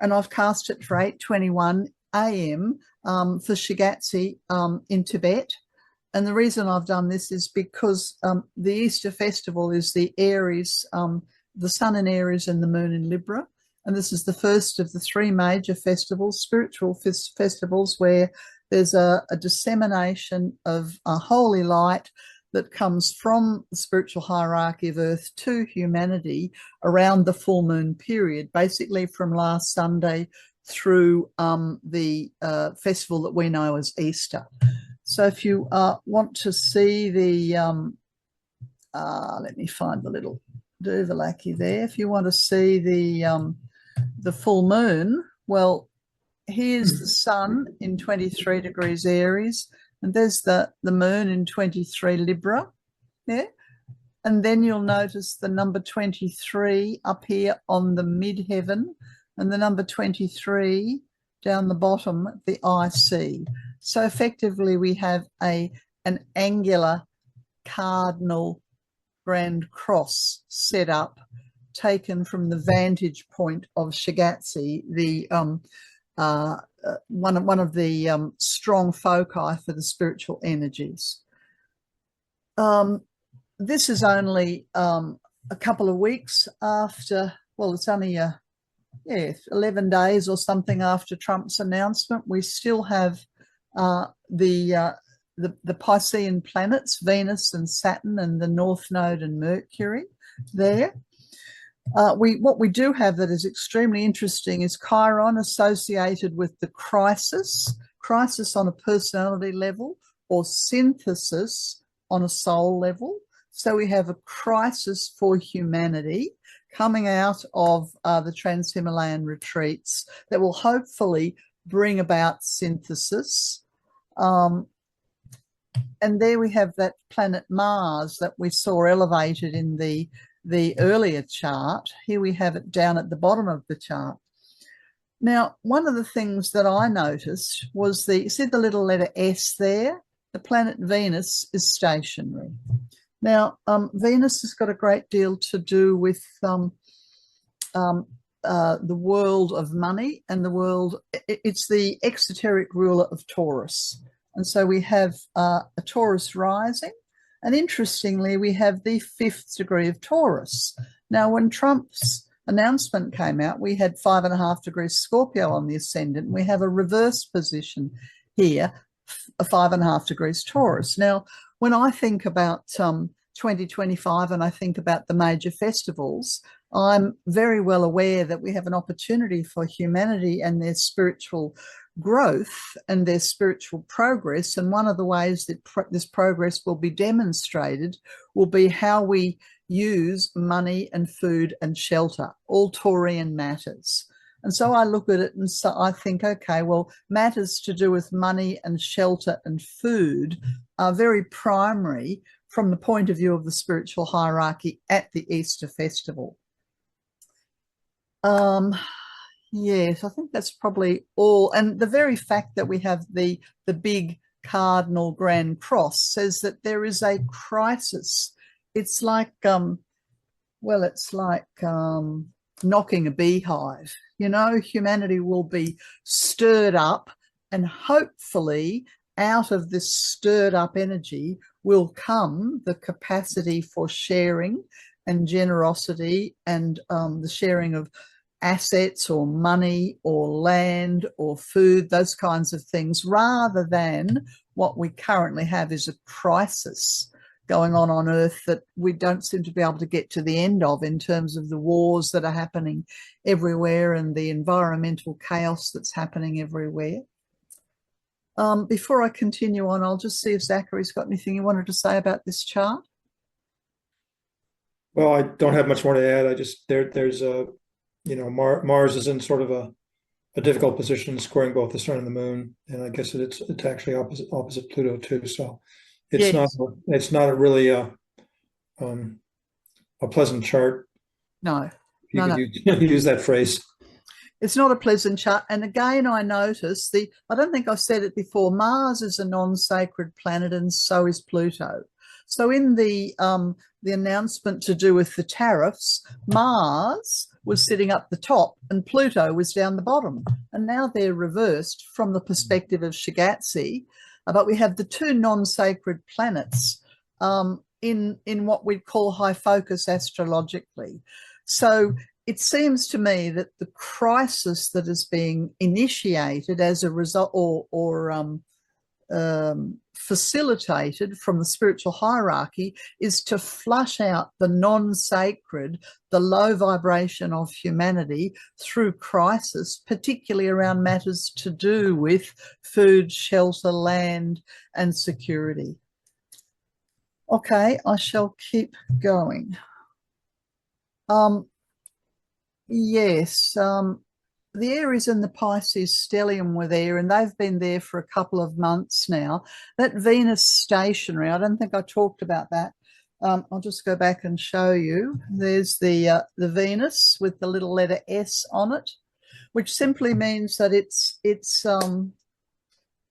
and I've cast it for 8:21 a.m. For Shigatse in Tibet. And the reason I've done this is because the Easter festival is the Aries, the sun in Aries and the moon in Libra. And this is the first of the three major festivals, spiritual festivals, where there's a dissemination of a holy light that comes from the spiritual hierarchy of Earth to humanity around the full moon period, basically from last Sunday through the festival that we know as Easter. So if you want to see the, let me find the little Duvalaki there. If you want to see the full moon, well, here's the sun in 23 degrees Aries, and there's the moon in 23 Libra, Yeah. And then you'll notice the number 23 up here on the midheaven, and the number 23 down the bottom, the IC. So effectively we have an angular cardinal grand cross set up, taken from the vantage point of Shigatse, the one of the strong foci for the spiritual energies. This is only a couple of weeks after, well, it's only 11 days or something after Trump's announcement. We still have the Piscean planets, Venus and Saturn, and the North Node and Mercury there. What we do have that is extremely interesting is Chiron associated with the crisis on a personality level, or synthesis on a soul level. So we have a crisis for humanity coming out of the Trans-Himalayan retreats that will hopefully bring about synthesis. And there we have that planet Mars that we saw elevated in the earlier chart. Here we have it down at the bottom of the chart. Now, one of the things that I noticed was see the little letter S there? The planet Venus is stationary. Now, Venus has got a great deal to do with the world of money and the world. It's the exoteric ruler of Taurus. And so we have a Taurus rising. And interestingly, we have the 5th degree of Taurus. Now, when Trump's announcement came out, we had 5.5 degrees Scorpio on the ascendant. We have a reverse position here, a 5.5 degrees Taurus. Now, when I think about 2025 and I think about the major festivals, I'm very well aware that we have an opportunity for humanity and their spiritual growth and their spiritual progress. And one of the ways that this progress will be demonstrated will be how we use money and food and shelter, all Taurian matters. And so I look at it and so I think, okay, well, matters to do with money and shelter and food are very primary from the point of view of the spiritual hierarchy at the Easter festival. Yes, I think that's probably all. And the very fact that we have the big cardinal grand cross says that there is a crisis. It's like, well, it's like knocking a beehive. You know, humanity will be stirred up, and hopefully out of this stirred up energy will come the capacity for sharing and generosity and the sharing of assets or money or land or food, those kinds of things, rather than what we currently have is a crisis going on Earth that we don't seem to be able to get to the end of, in terms of the wars that are happening everywhere and the environmental chaos that's happening everywhere. Before I continue on, I'll just see if Zachary's got anything you wanted to say about this chart. Well, I don't have much more to add. I just, there's a, you know, Mars is in sort of a difficult position, squaring both the sun and the moon, and I guess it's actually opposite Pluto too. So it's not a really a pleasant chart. No, you could use that phrase. It's not a pleasant chart. And again, I notice I don't think I've said it before, Mars is a non-sacred planet and so is Pluto. So in the announcement to do with the tariffs, Mars was sitting up the top and Pluto was down the bottom. And now they're reversed from the perspective of Shigatse. But we have the two non-sacred planets in what we'd call high focus astrologically. So it seems to me that the crisis that is being initiated as a result or facilitated from the spiritual hierarchy is to flush out the non-sacred, the low vibration of humanity through crisis, particularly around matters to do with food, shelter, land, and security. Okay, I shall keep going. Yes, the Aries and the Pisces stellium were there, and they've been there for a couple of months now. That Venus stationary, I don't think I talked about that. I'll just go back and show you. There's the Venus with the little letter S on it, which simply means that it's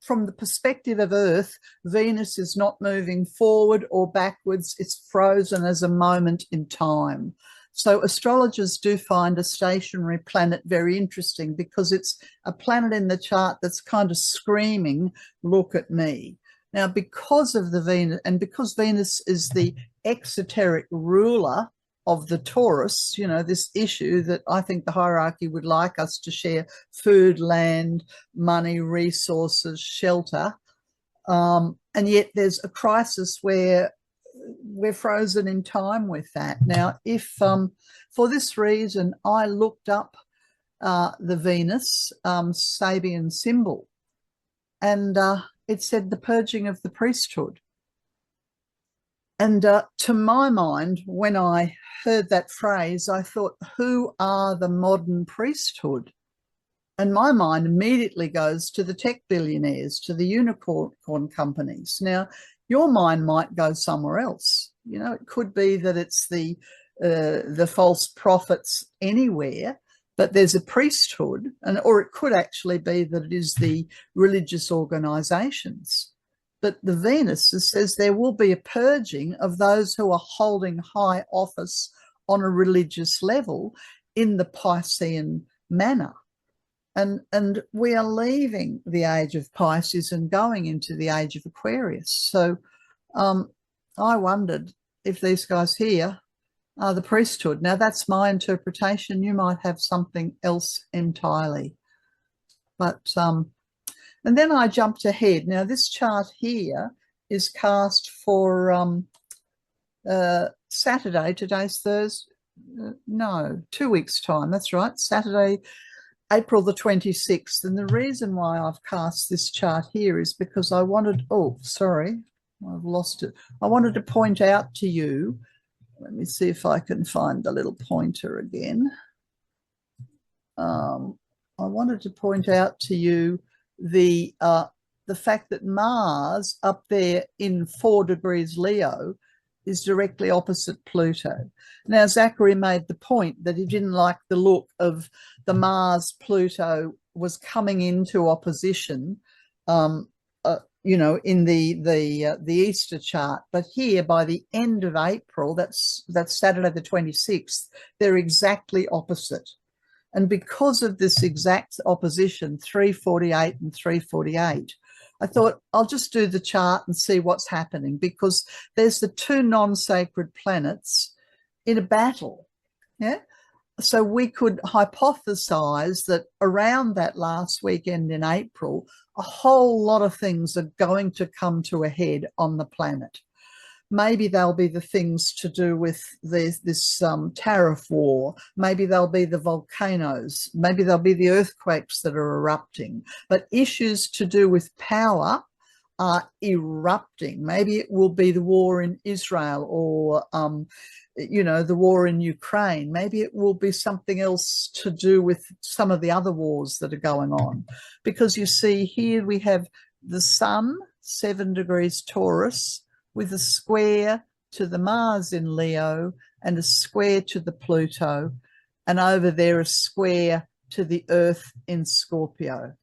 from the perspective of Earth, Venus is not moving forward or backwards. It's frozen as a moment in time. So astrologers do find a stationary planet very interesting because it's a planet in the chart that's kind of screaming, look at me. Now, because of the Venus, and because Venus is the exoteric ruler of the Taurus, you know, this issue that I think the hierarchy would like us to share: food, land, money, resources, shelter. And yet there's a crisis where we're frozen in time with that. Now, if for this reason, I looked up the Venus Sabian symbol, and it said the purging of the priesthood. And to my mind, when I heard that phrase, I thought, who are the modern priesthood? And my mind immediately goes to the tech billionaires, to the unicorn companies. Now, your mind might go somewhere else. You know, it could be that it's the false prophets anywhere, but there's a priesthood, or it could actually be that it is the religious organizations. But the Venus says there will be a purging of those who are holding high office on a religious level in the Piscean manner. And we are leaving the age of Pisces and going into the age of Aquarius. So I wondered if these guys here are the priesthood. Now, that's my interpretation. You might have something else entirely. But and then I jumped ahead. Now, this chart here is cast for Saturday. Today's Thursday. No, 2 weeks' time. That's right. Saturday, April the 26th. And the reason why I've cast this chart here is because I wanted, oh, sorry, I've lost it. I wanted to point out to you, let me see if I can find the little pointer again. I wanted to point out to you the fact that Mars up there in 4 degrees Leo is directly opposite Pluto. Now, Zachary made the point that he didn't like the look of the Mars-Pluto was coming into opposition, you know, in the Easter chart. But here, by the end of April, that's Saturday the 26th, they're exactly opposite. And because of this exact opposition, 348 and 348, I thought I'll just do the chart and see what's happening, because there's the 2 non-sacred planets in a battle. Yeah. So we could hypothesize that around that last weekend in April, a whole lot of things are going to come to a head on the planet. Maybe they'll be the things to do with this tariff war. Maybe they'll be the volcanoes. Maybe they'll be the earthquakes that are erupting. But issues to do with power are erupting. Maybe it will be the war in Israel, or, you know, the war in Ukraine. Maybe it will be something else to do with some of the other wars that are going on. Because you see here we have the Sun, 7 degrees Taurus, with a square to the Mars in Leo and a square to the Pluto, and over there a square to the Earth in Scorpio.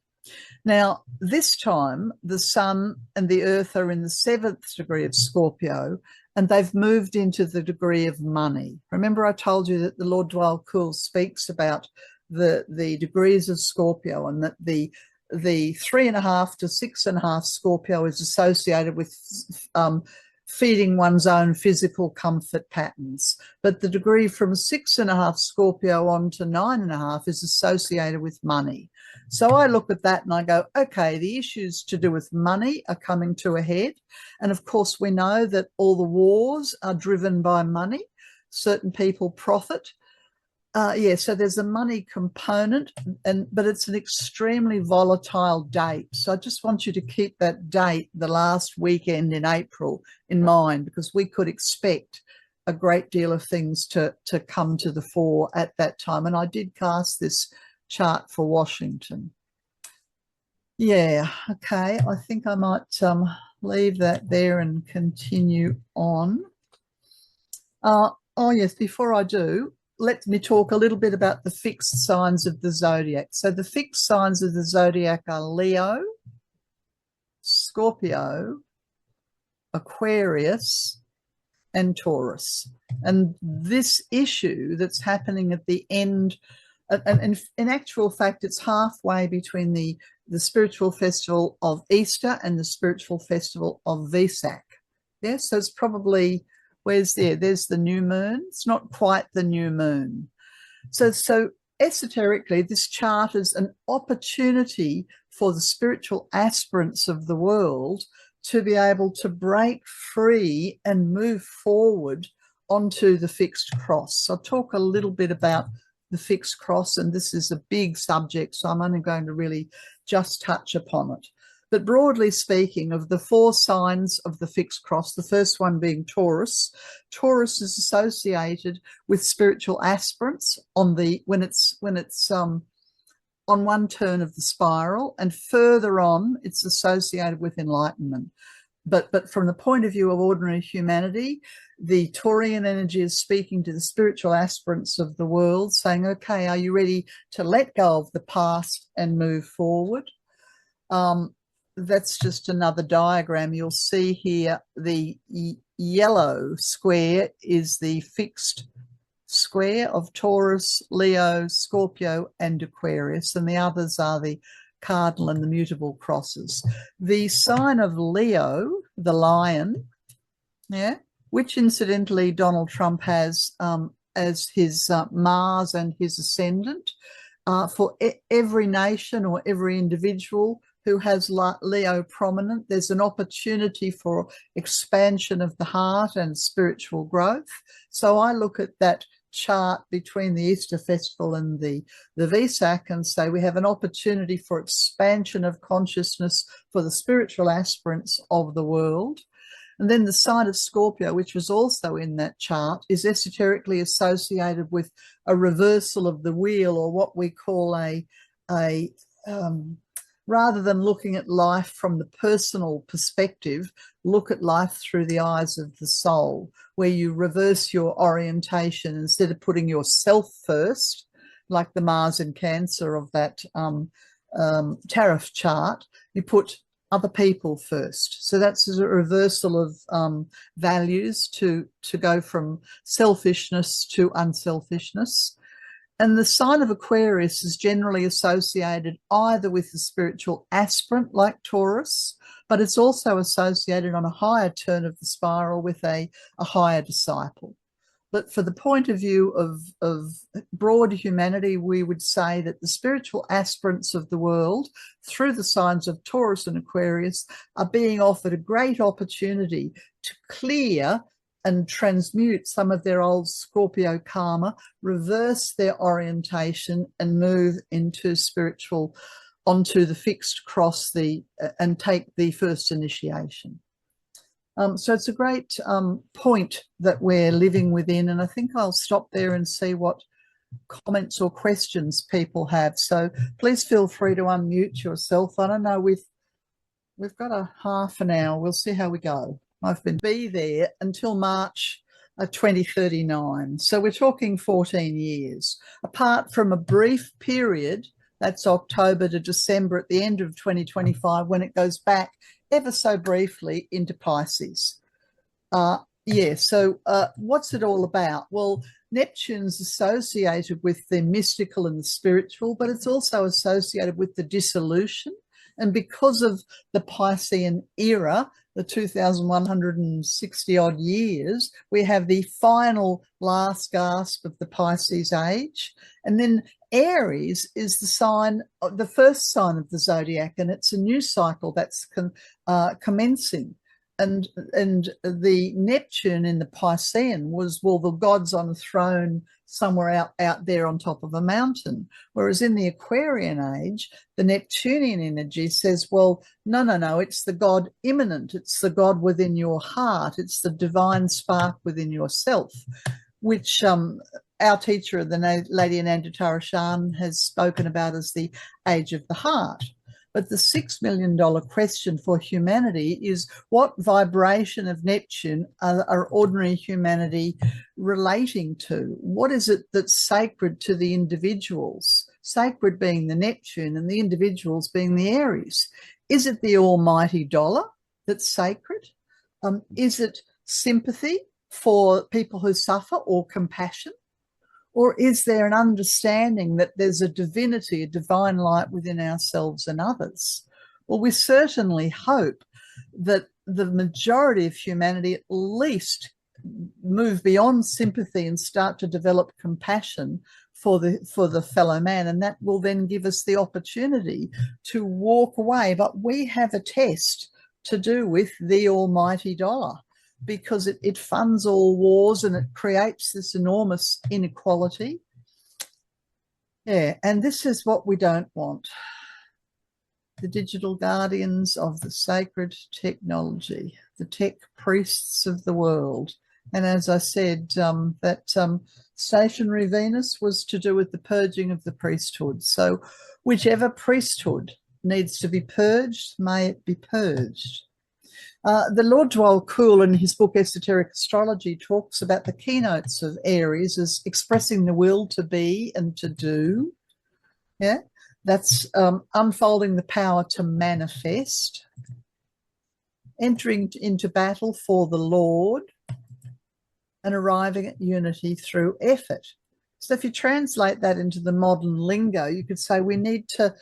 Now, this time the Sun and the Earth are in the 7th degree of Scorpio, and they've moved into the degree of money. Remember, I told you that the Lord Dwell Cool speaks about the degrees of Scorpio, and that the 3.5 to 6.5 Scorpio is associated with feeding one's own physical comfort patterns. But the degree from 6.5 Scorpio on to 9.5 is associated with money. So I look at that and I go, okay, the issues to do with money are coming to a head. And of course, we know that all the wars are driven by money. Certain people profit. Yeah, so there's a money component, but it's an extremely volatile date. So I just want you to keep that date, the last weekend in April, in mind, because we could expect a great deal of things to come to the fore at that time. And I did cast this chart for Washington. Yeah, okay, I think I might leave that there and continue on. Oh yes, before I do, let me talk a little bit about the fixed signs of the zodiac. So the fixed signs of the zodiac are Leo, Scorpio, Aquarius, and Taurus. And this issue that's happening at the end, and in actual fact, it's halfway between the spiritual festival of Easter and the spiritual festival of Vesak. Yeah, so it's probably, there's the new moon. It's not quite the new moon. So esoterically, this chart is an opportunity for the spiritual aspirants of the world to be able to break free and move forward onto the fixed cross. So I'll talk a little bit about the fixed cross, and this is a big subject, so I'm only going to really just touch upon it. But broadly speaking, of the 4 signs of the fixed cross, the first one being Taurus. Taurus is associated with spiritual aspirants when it's on one turn of the spiral, and further on, it's associated with enlightenment. But from the point of view of ordinary humanity, the Taurian energy is speaking to the spiritual aspirants of the world, saying, okay, are you ready to let go of the past and move forward? That's just another diagram. You'll see here the yellow square is the fixed square of Taurus, Leo, Scorpio, and Aquarius, and the others are the cardinal and the mutable crosses. The sign of Leo, the lion, yeah, which incidentally Donald Trump has as his Mars and his ascendant, for every nation or every individual who has Leo prominent, there's an opportunity for expansion of the heart and spiritual growth. So I look at that chart between the Easter festival and the Vesak and say we have an opportunity for expansion of consciousness for the spiritual aspirants of the world. And then the sign of Scorpio, which was also in that chart, is esoterically associated with a reversal of the wheel, or what we call rather than looking at life from the personal perspective, look at life through the eyes of the soul, where you reverse your orientation. Instead of putting yourself first, like the Mars and Cancer of that Tariff chart, you put other people first. So that's a reversal of values to go from selfishness to unselfishness. And the sign of Aquarius is generally associated either with the spiritual aspirant like Taurus, but it's also associated on a higher turn of the spiral with a higher disciple. But for the point of view of broad humanity, we would say that the spiritual aspirants of the world, through the signs of Taurus and Aquarius, are being offered a great opportunity to clear and transmute some of their old Scorpio karma, reverse their orientation, and move into spiritual, onto the fixed cross, and take the first initiation. So it's a great point that we're living within, and I think I'll stop there and see what comments or questions people have. So please feel free to unmute yourself. I don't know, we've got a half an hour. We'll see how we go. I've been there until March 2039. So we're talking 14 years. Apart from a brief period, that's October to December at the end of 2025, when it goes back ever so briefly into Pisces. So what's it all about? Well, Neptune's associated with the mystical and the spiritual, but it's also associated with the dissolution. And because of the Piscean era, the 2,160 odd years, we have the final last gasp of the Pisces age. And then Aries is the first sign of the zodiac, and it's a new cycle that's commencing. And the Neptune in the Piscean was, well, the gods on a throne somewhere out there on top of a mountain. Whereas in the Aquarian age, the Neptunian energy says, well, no, it's the God immanent. It's the God within your heart. It's the divine spark within yourself, which our teacher, the Lady Ananda Tara has spoken about as the age of the heart. But the $6 million question for humanity is, what vibration of Neptune are ordinary humanity relating to? What is it that's sacred to the individuals? Sacred being the Neptune and the individuals being the Aries. Is it the almighty dollar that's sacred? Is it sympathy for people who suffer, or compassion? Or is there an understanding that there's a divinity, a divine light within ourselves and others? Well, we certainly hope that the majority of humanity at least move beyond sympathy and start to develop compassion for the fellow man, and that will then give us the opportunity to walk away. But we have a test to do with the almighty dollar, because it funds all wars and it creates this enormous inequality. Yeah, and this is what we don't want. The digital guardians of the sacred technology, the tech priests of the world. And as I said, that stationary Venus was to do with the purging of the priesthood. So whichever priesthood needs to be purged, may it be purged. The Lord Dwell-Cool, in his book Esoteric Astrology, talks about the keynotes of Aries as expressing the will to be and to do. Yeah, that's unfolding the power to manifest, entering into battle for the Lord, and arriving at unity through effort. So if you translate that into the modern lingo, you could say we need to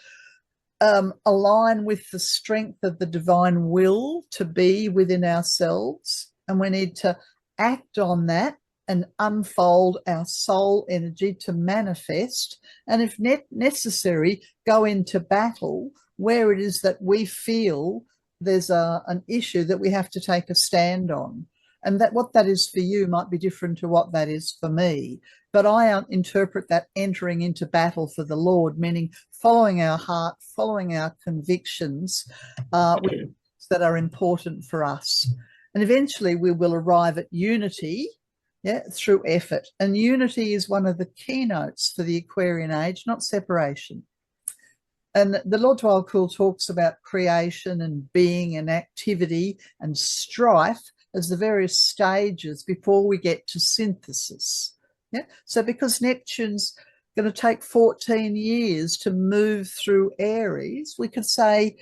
align with the strength of the divine will to be within ourselves, and we need to act on that and unfold our soul energy to manifest, and if necessary, go into battle where it is that we feel there's an issue that we have to take a stand on. And that what that is for you might be different to what that is for me. But I interpret that entering into battle for the Lord, meaning following our heart, following our convictions that are important for us. And eventually we will arrive at unity, yeah, through effort. And unity is one of the keynotes for the Aquarian age, not separation. And the Lord Dwell-Cool talks about creation and being and activity and strife as the various stages before we get to synthesis. Yeah. So because Neptune's going to take 14 years to move through Aries, we could say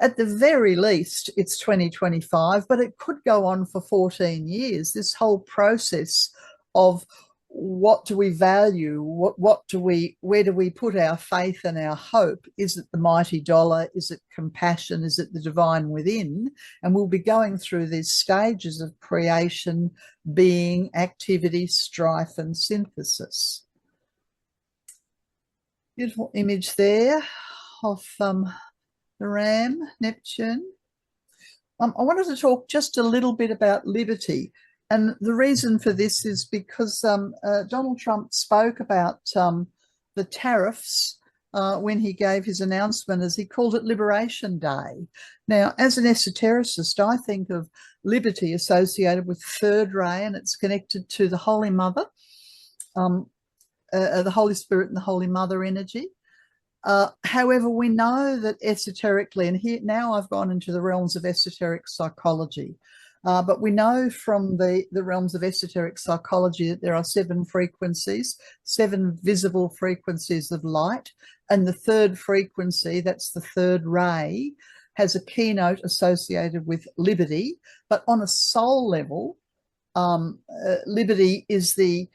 at the very least it's 2025, but it could go on for 14 years. This whole process of what do we value? Where do we put our faith and our hope? Is it the mighty dollar? Is it compassion? Is it the divine within? And we'll be going through these stages of creation, being, activity, strife, and synthesis. Beautiful image there of the ram, Neptune. I wanted to talk just a little bit about liberty. And the reason for this is because Donald Trump spoke about the tariffs when he gave his announcement, as he called it, Liberation Day. Now, as an esotericist, I think of liberty associated with third ray, and it's connected to the Holy Mother, the Holy Spirit and the Holy Mother energy. However, we know that esoterically, and here now I've gone into the realms of esoteric psychology, but we know from the realms of esoteric psychology that there are 7 frequencies, 7 visible frequencies of light, and the third frequency, that's the third ray, has a keynote associated with liberty. But on a soul level, liberty is the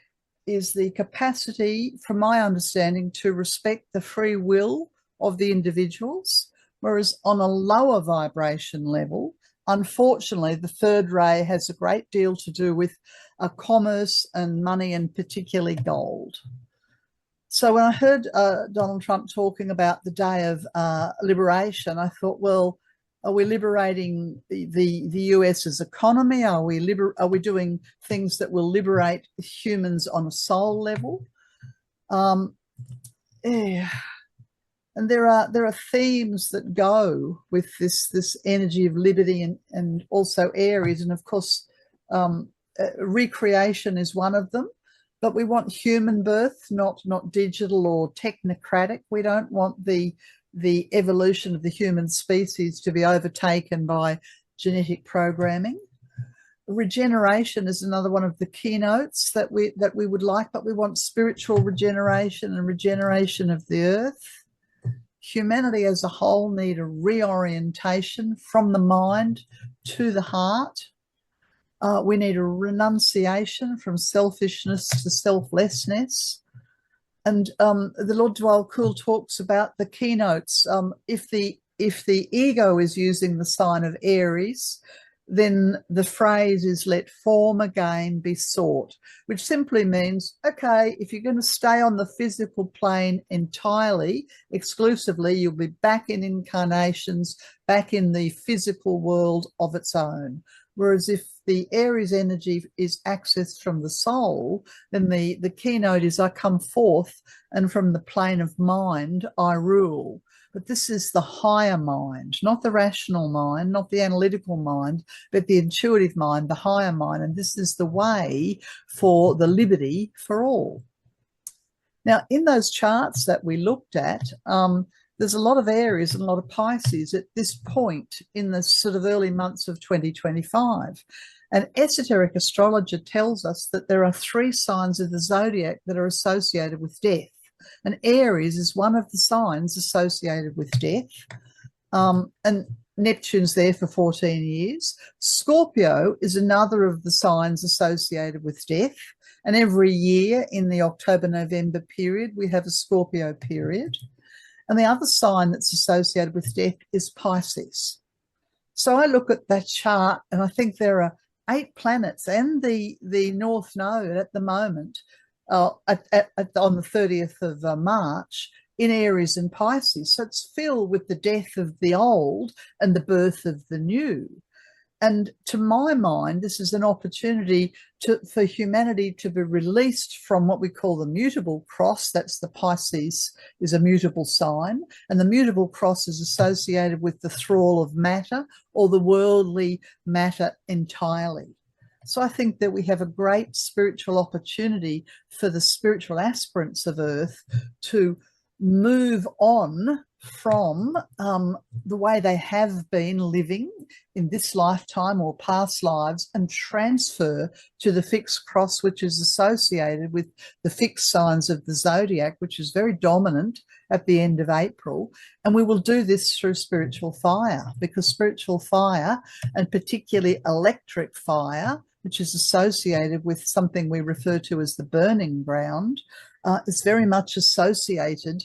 capacity, from my understanding, to respect the free will of the individuals, whereas on a lower vibration level, unfortunately, the third ray has a great deal to do with commerce and money, and particularly gold. So when I heard Donald Trump talking about the day of liberation, I thought, well, are we liberating the US's economy? Are we doing things that will liberate humans on a soul level? Yeah. And there are themes that go with this energy of liberty and also Aries, and of course recreation is one of them. But we want human birth, not digital or technocratic. We don't want the the evolution of the human species to be overtaken by genetic programming. Regeneration is another one of the keynotes that we would like, but we want spiritual regeneration and regeneration of the earth. Humanity as a whole need a reorientation from the mind to the heart. We need a renunciation from selfishness to selflessness. And the Lord Dwell-Cool talks about the keynotes. If the ego is using the sign of Aries, then the phrase is let form again be sought, which simply means, okay, if you're going to stay on the physical plane entirely, exclusively, you'll be back in incarnations, back in the physical world of its own. Whereas if the Aries energy is accessed from the soul, then the keynote is I come forth and from the plane of mind, I rule. But this is the higher mind, not the rational mind, not the analytical mind, but the intuitive mind, the higher mind. And this is the way for the liberty for all. Now, in those charts that we looked at, there's a lot of Aries and a lot of Pisces at this point in the sort of early months of 2025. An esoteric astrologer tells us that there are 3 signs of the zodiac that are associated with death. And Aries is one of the signs associated with death. And Neptune's there for 14 years. Scorpio is another of the signs associated with death. And every year in the October-November period, we have a Scorpio period. And the other sign that's associated with death is Pisces. So I look at that chart and I think there are 8 planets and the North Node at the moment on the 30th of March in Aries and Pisces. So it's filled with the death of the old and the birth of the new. And to my mind, this is an opportunity for humanity to be released from what we call the mutable cross. That's the Pisces is a mutable sign. And the mutable cross is associated with the thrall of matter or the worldly matter entirely. So I think that we have a great spiritual opportunity for the spiritual aspirants of Earth to move on from the way they have been living in this lifetime or past lives and transfer to the fixed cross, which is associated with the fixed signs of the zodiac, which is very dominant at the end of April. And we will do this through spiritual fire, because spiritual fire, and particularly electric fire, which is associated with something we refer to as the burning ground, is very much associated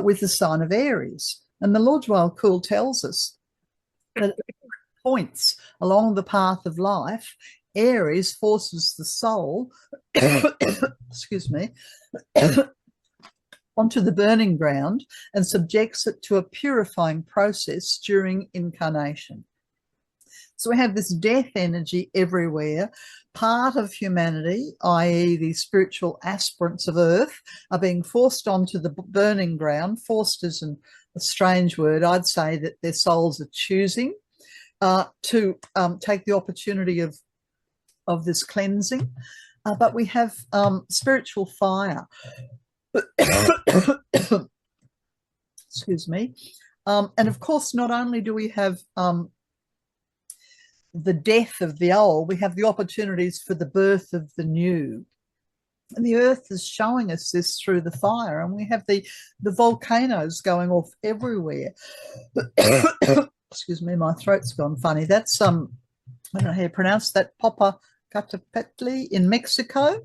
with the sign of Aries. And the Lord Dwell-Cool tells us that at points along the path of life, Aries forces the soul, excuse me, onto the burning ground and subjects it to a purifying process during incarnation. So we have this death energy everywhere. Part of humanity, i.e. the spiritual aspirants of Earth, are being forced onto the burning ground. Forced is a strange word. I'd say that their souls are choosing to take the opportunity of this cleansing. But we have spiritual fire. Excuse me. And of course, not only do we have the death of the old, we have the opportunities for the birth of the new. And the earth is showing us this through the fire, and we have the volcanoes going off everywhere. Excuse me, my throat's gone funny. That's I don't know how you pronounce that, Popocatépetl in Mexico.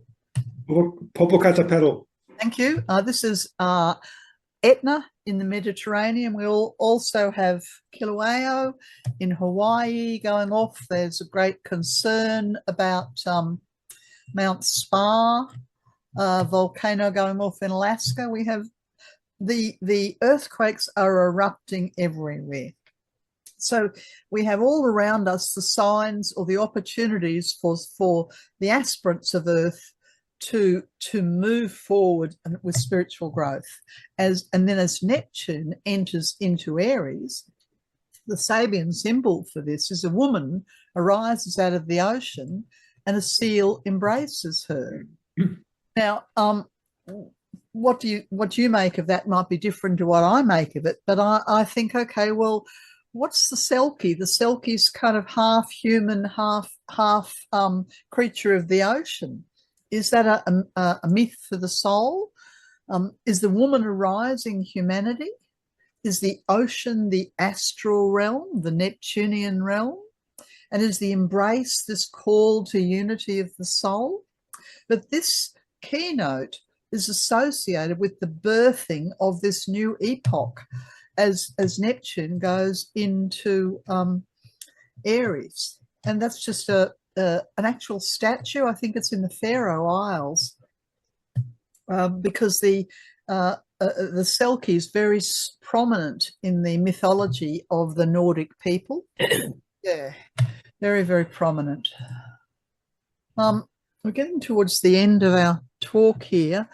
Popocatépetl. Thank you. This is Etna in the Mediterranean. We'll also have Kilauea in Hawaii going off. There's a great concern about Mount Spar volcano going off in Alaska. We have the earthquakes are erupting everywhere. So we have all around us the signs or the opportunities for the aspirants of Earth to move forward with spiritual growth. And then as Neptune enters into Aries, the Sabian symbol for this is a woman arises out of the ocean and a seal embraces her. Now, what do you make of that might be different to what I make of it. But I think, okay, well, what's the Selkie? The Selkie's kind of half human, half creature of the ocean. Is that a myth for the soul? Is the woman arising humanity? Is the ocean the astral realm, the Neptunian realm? And is the embrace this call to unity of the soul? But this keynote is associated with the birthing of this new epoch as Neptune goes into Aries. And that's just an actual statue. I think it's in the Faroe Isles, because the Selkie is very prominent in the mythology of the Nordic people. Yeah, very, very prominent. We're getting towards the end of our talk here.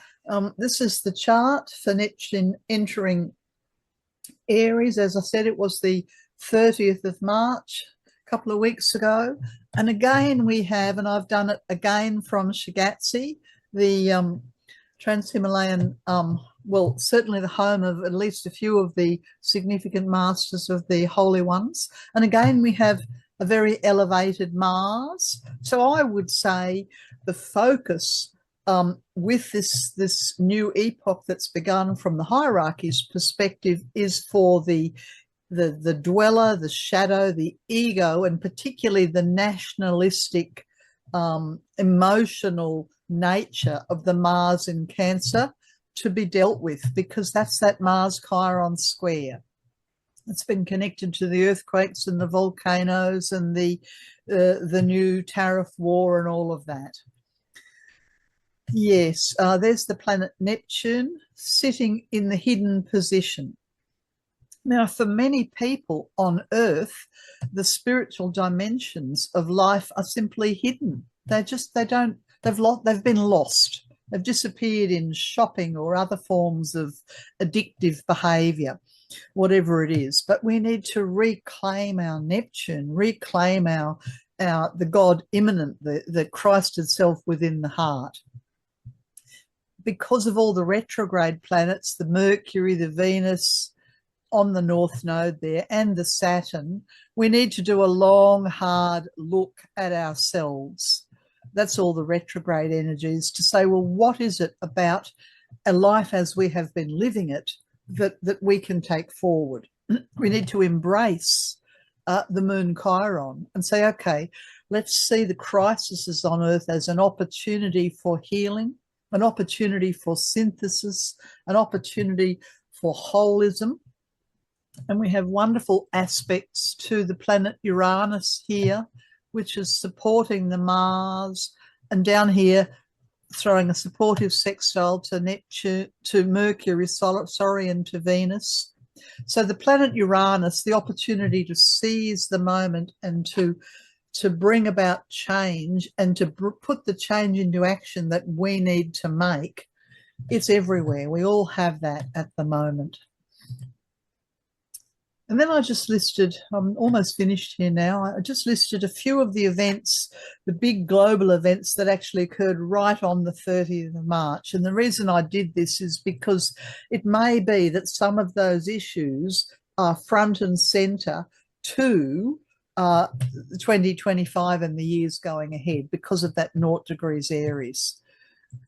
This is the chart for Neptune entering Aries. As I said, it was the 30th of March, a couple of weeks ago. And again, we have, and I've done it again from Shigatse, the Trans-Himalayan, well, certainly the home of at least a few of the significant masters of the holy ones. And again, we have a very elevated Mars. So I would say the focus with this new epoch that's begun from the hierarchy's perspective is for the dweller, the shadow, the ego, and particularly the nationalistic, emotional nature of the Mars in Cancer to be dealt with, because that's that Mars-Chiron square. It's been connected to the earthquakes and the volcanoes and the new Tariff war and all of that. Yes, there's the planet Neptune sitting in the hidden position. Now, for many people on Earth, the spiritual dimensions of life are simply hidden. They've been lost. They've disappeared in shopping or other forms of addictive behavior, whatever it is. But we need to reclaim our Neptune, reclaim the God immanent, the Christ itself within the heart. Because of all the retrograde planets, the Mercury, the Venus on the North Node there, and the Saturn, we need to do a long, hard look at ourselves. That's all the retrograde energies, to say, well, what is it about a life as we have been living it that we can take forward? We need to embrace the moon Chiron and say, okay, let's see the crises on Earth as an opportunity for healing, an opportunity for synthesis, an opportunity for holism. And we have wonderful aspects to the planet Uranus here, which is supporting the Mars, and down here throwing a supportive sextile to Neptune, to Mercury, and to Venus. So the planet Uranus, the opportunity to seize the moment and to bring about change and to put the change into action that we need to make, it's everywhere. We all have that at the moment. And then I just listed, I'm almost finished here now, I just listed a few of the events, the big global events that actually occurred right on the 30th of March. And the reason I did this is because it may be that some of those issues are front and centre to 2025 and the years going ahead because of that 0 degrees Aries.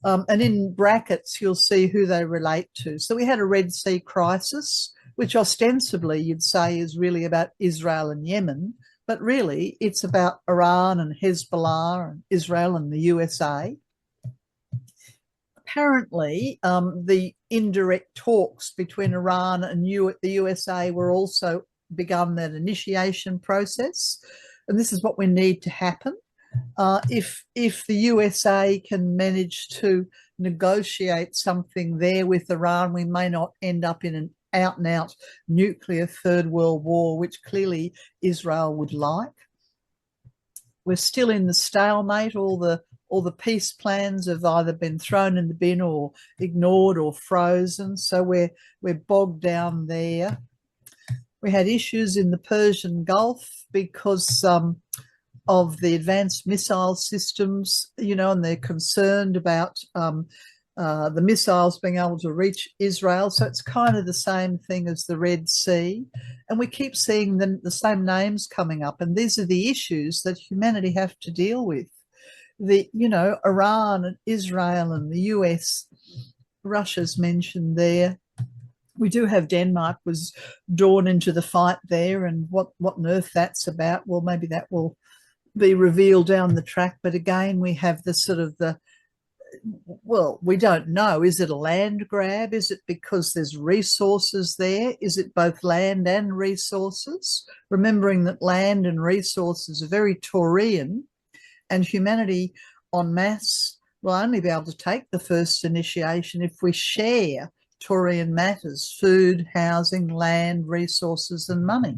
And in brackets, you'll see who they relate to. So we had a Red Sea crisis, which ostensibly you'd say is really about Israel and Yemen, but really it's about Iran and Hezbollah and Israel and the USA. Apparently, the indirect talks between Iran and the USA were also begun that initiation process. And this is what we need to happen. If the USA can manage to negotiate something there with Iran, we may not end up in an out-and-out nuclear third world war, which clearly Israel would like. We're still in the stalemate. All the peace plans have either been thrown in the bin or ignored or frozen. So we're bogged down there. We had issues in the Persian Gulf because of the advanced missile systems, and they're concerned about the missiles being able to reach Israel. So it's kind of the same thing as the Red Sea. And we keep seeing the same names coming up. And these are the issues that humanity have to deal with. Iran and Israel and the US, Russia's mentioned there. We do have Denmark was drawn into the fight there, and what on earth that's about. Well, maybe that will be revealed down the track. But again, we have we don't know. Is it a land grab? Is it because there's resources there? Is it both land and resources? Remembering that land and resources are very Taurian, and humanity en masse will only be able to take the first initiation if we share Taurian matters: food, housing, land, resources, and money.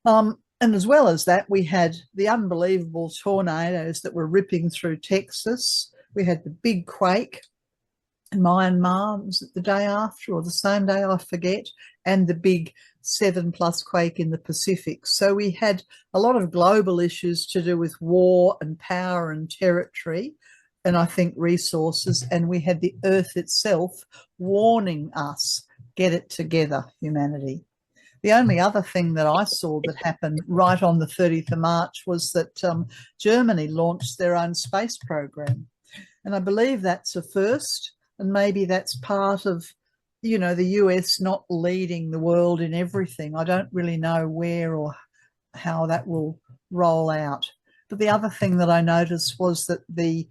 And as well as that, we had the unbelievable tornadoes that were ripping through Texas. We had the big quake in Myanmar, was it the day after or the same day, I forget, and the big 7+ quake in the Pacific. So we had a lot of global issues to do with war and power and territory, and I think resources, and we had the Earth itself warning us, get it together, humanity. The only other thing that I saw that happened right on the 30th of March was that Germany launched their own space program. And I believe that's a first, and maybe that's part of, the US not leading the world in everything. I don't really know where or how that will roll out. But the other thing that I noticed was that the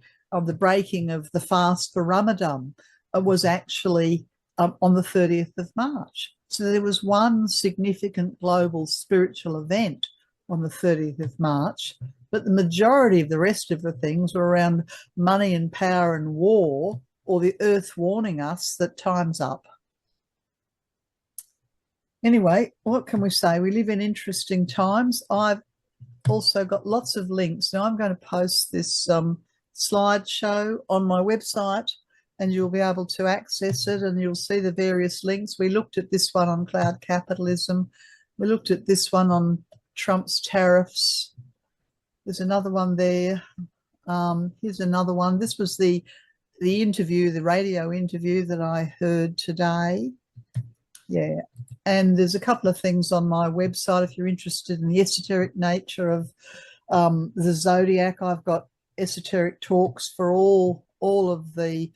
breaking of the fast for Ramadan was actually on the 30th of March. So there was one significant global spiritual event on the 30th of March, but the majority of the rest of the things were around money and power and war, or the earth warning us that time's up. Anyway, what can we say? We live in interesting times. I've also got lots of links. Now I'm going to post this slideshow on my website, and you'll be able to access it, and you'll see the various links. We looked at this one on cloud capitalism. We looked at this one on Trump's tariffs. There's another one there. Here's another one. This was the interview, the radio interview that I heard today. Yeah. And there's a couple of things on my website if you're interested in the esoteric nature of the zodiac. I've got esoteric talks for all of the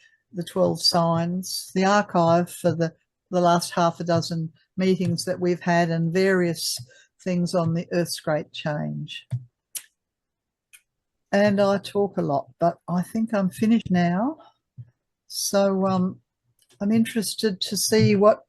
12 signs, the archive for the last half a dozen meetings that we've had, and various things on the Earth's Great Change. And I talk a lot, but I think I'm finished now. So I'm interested to see what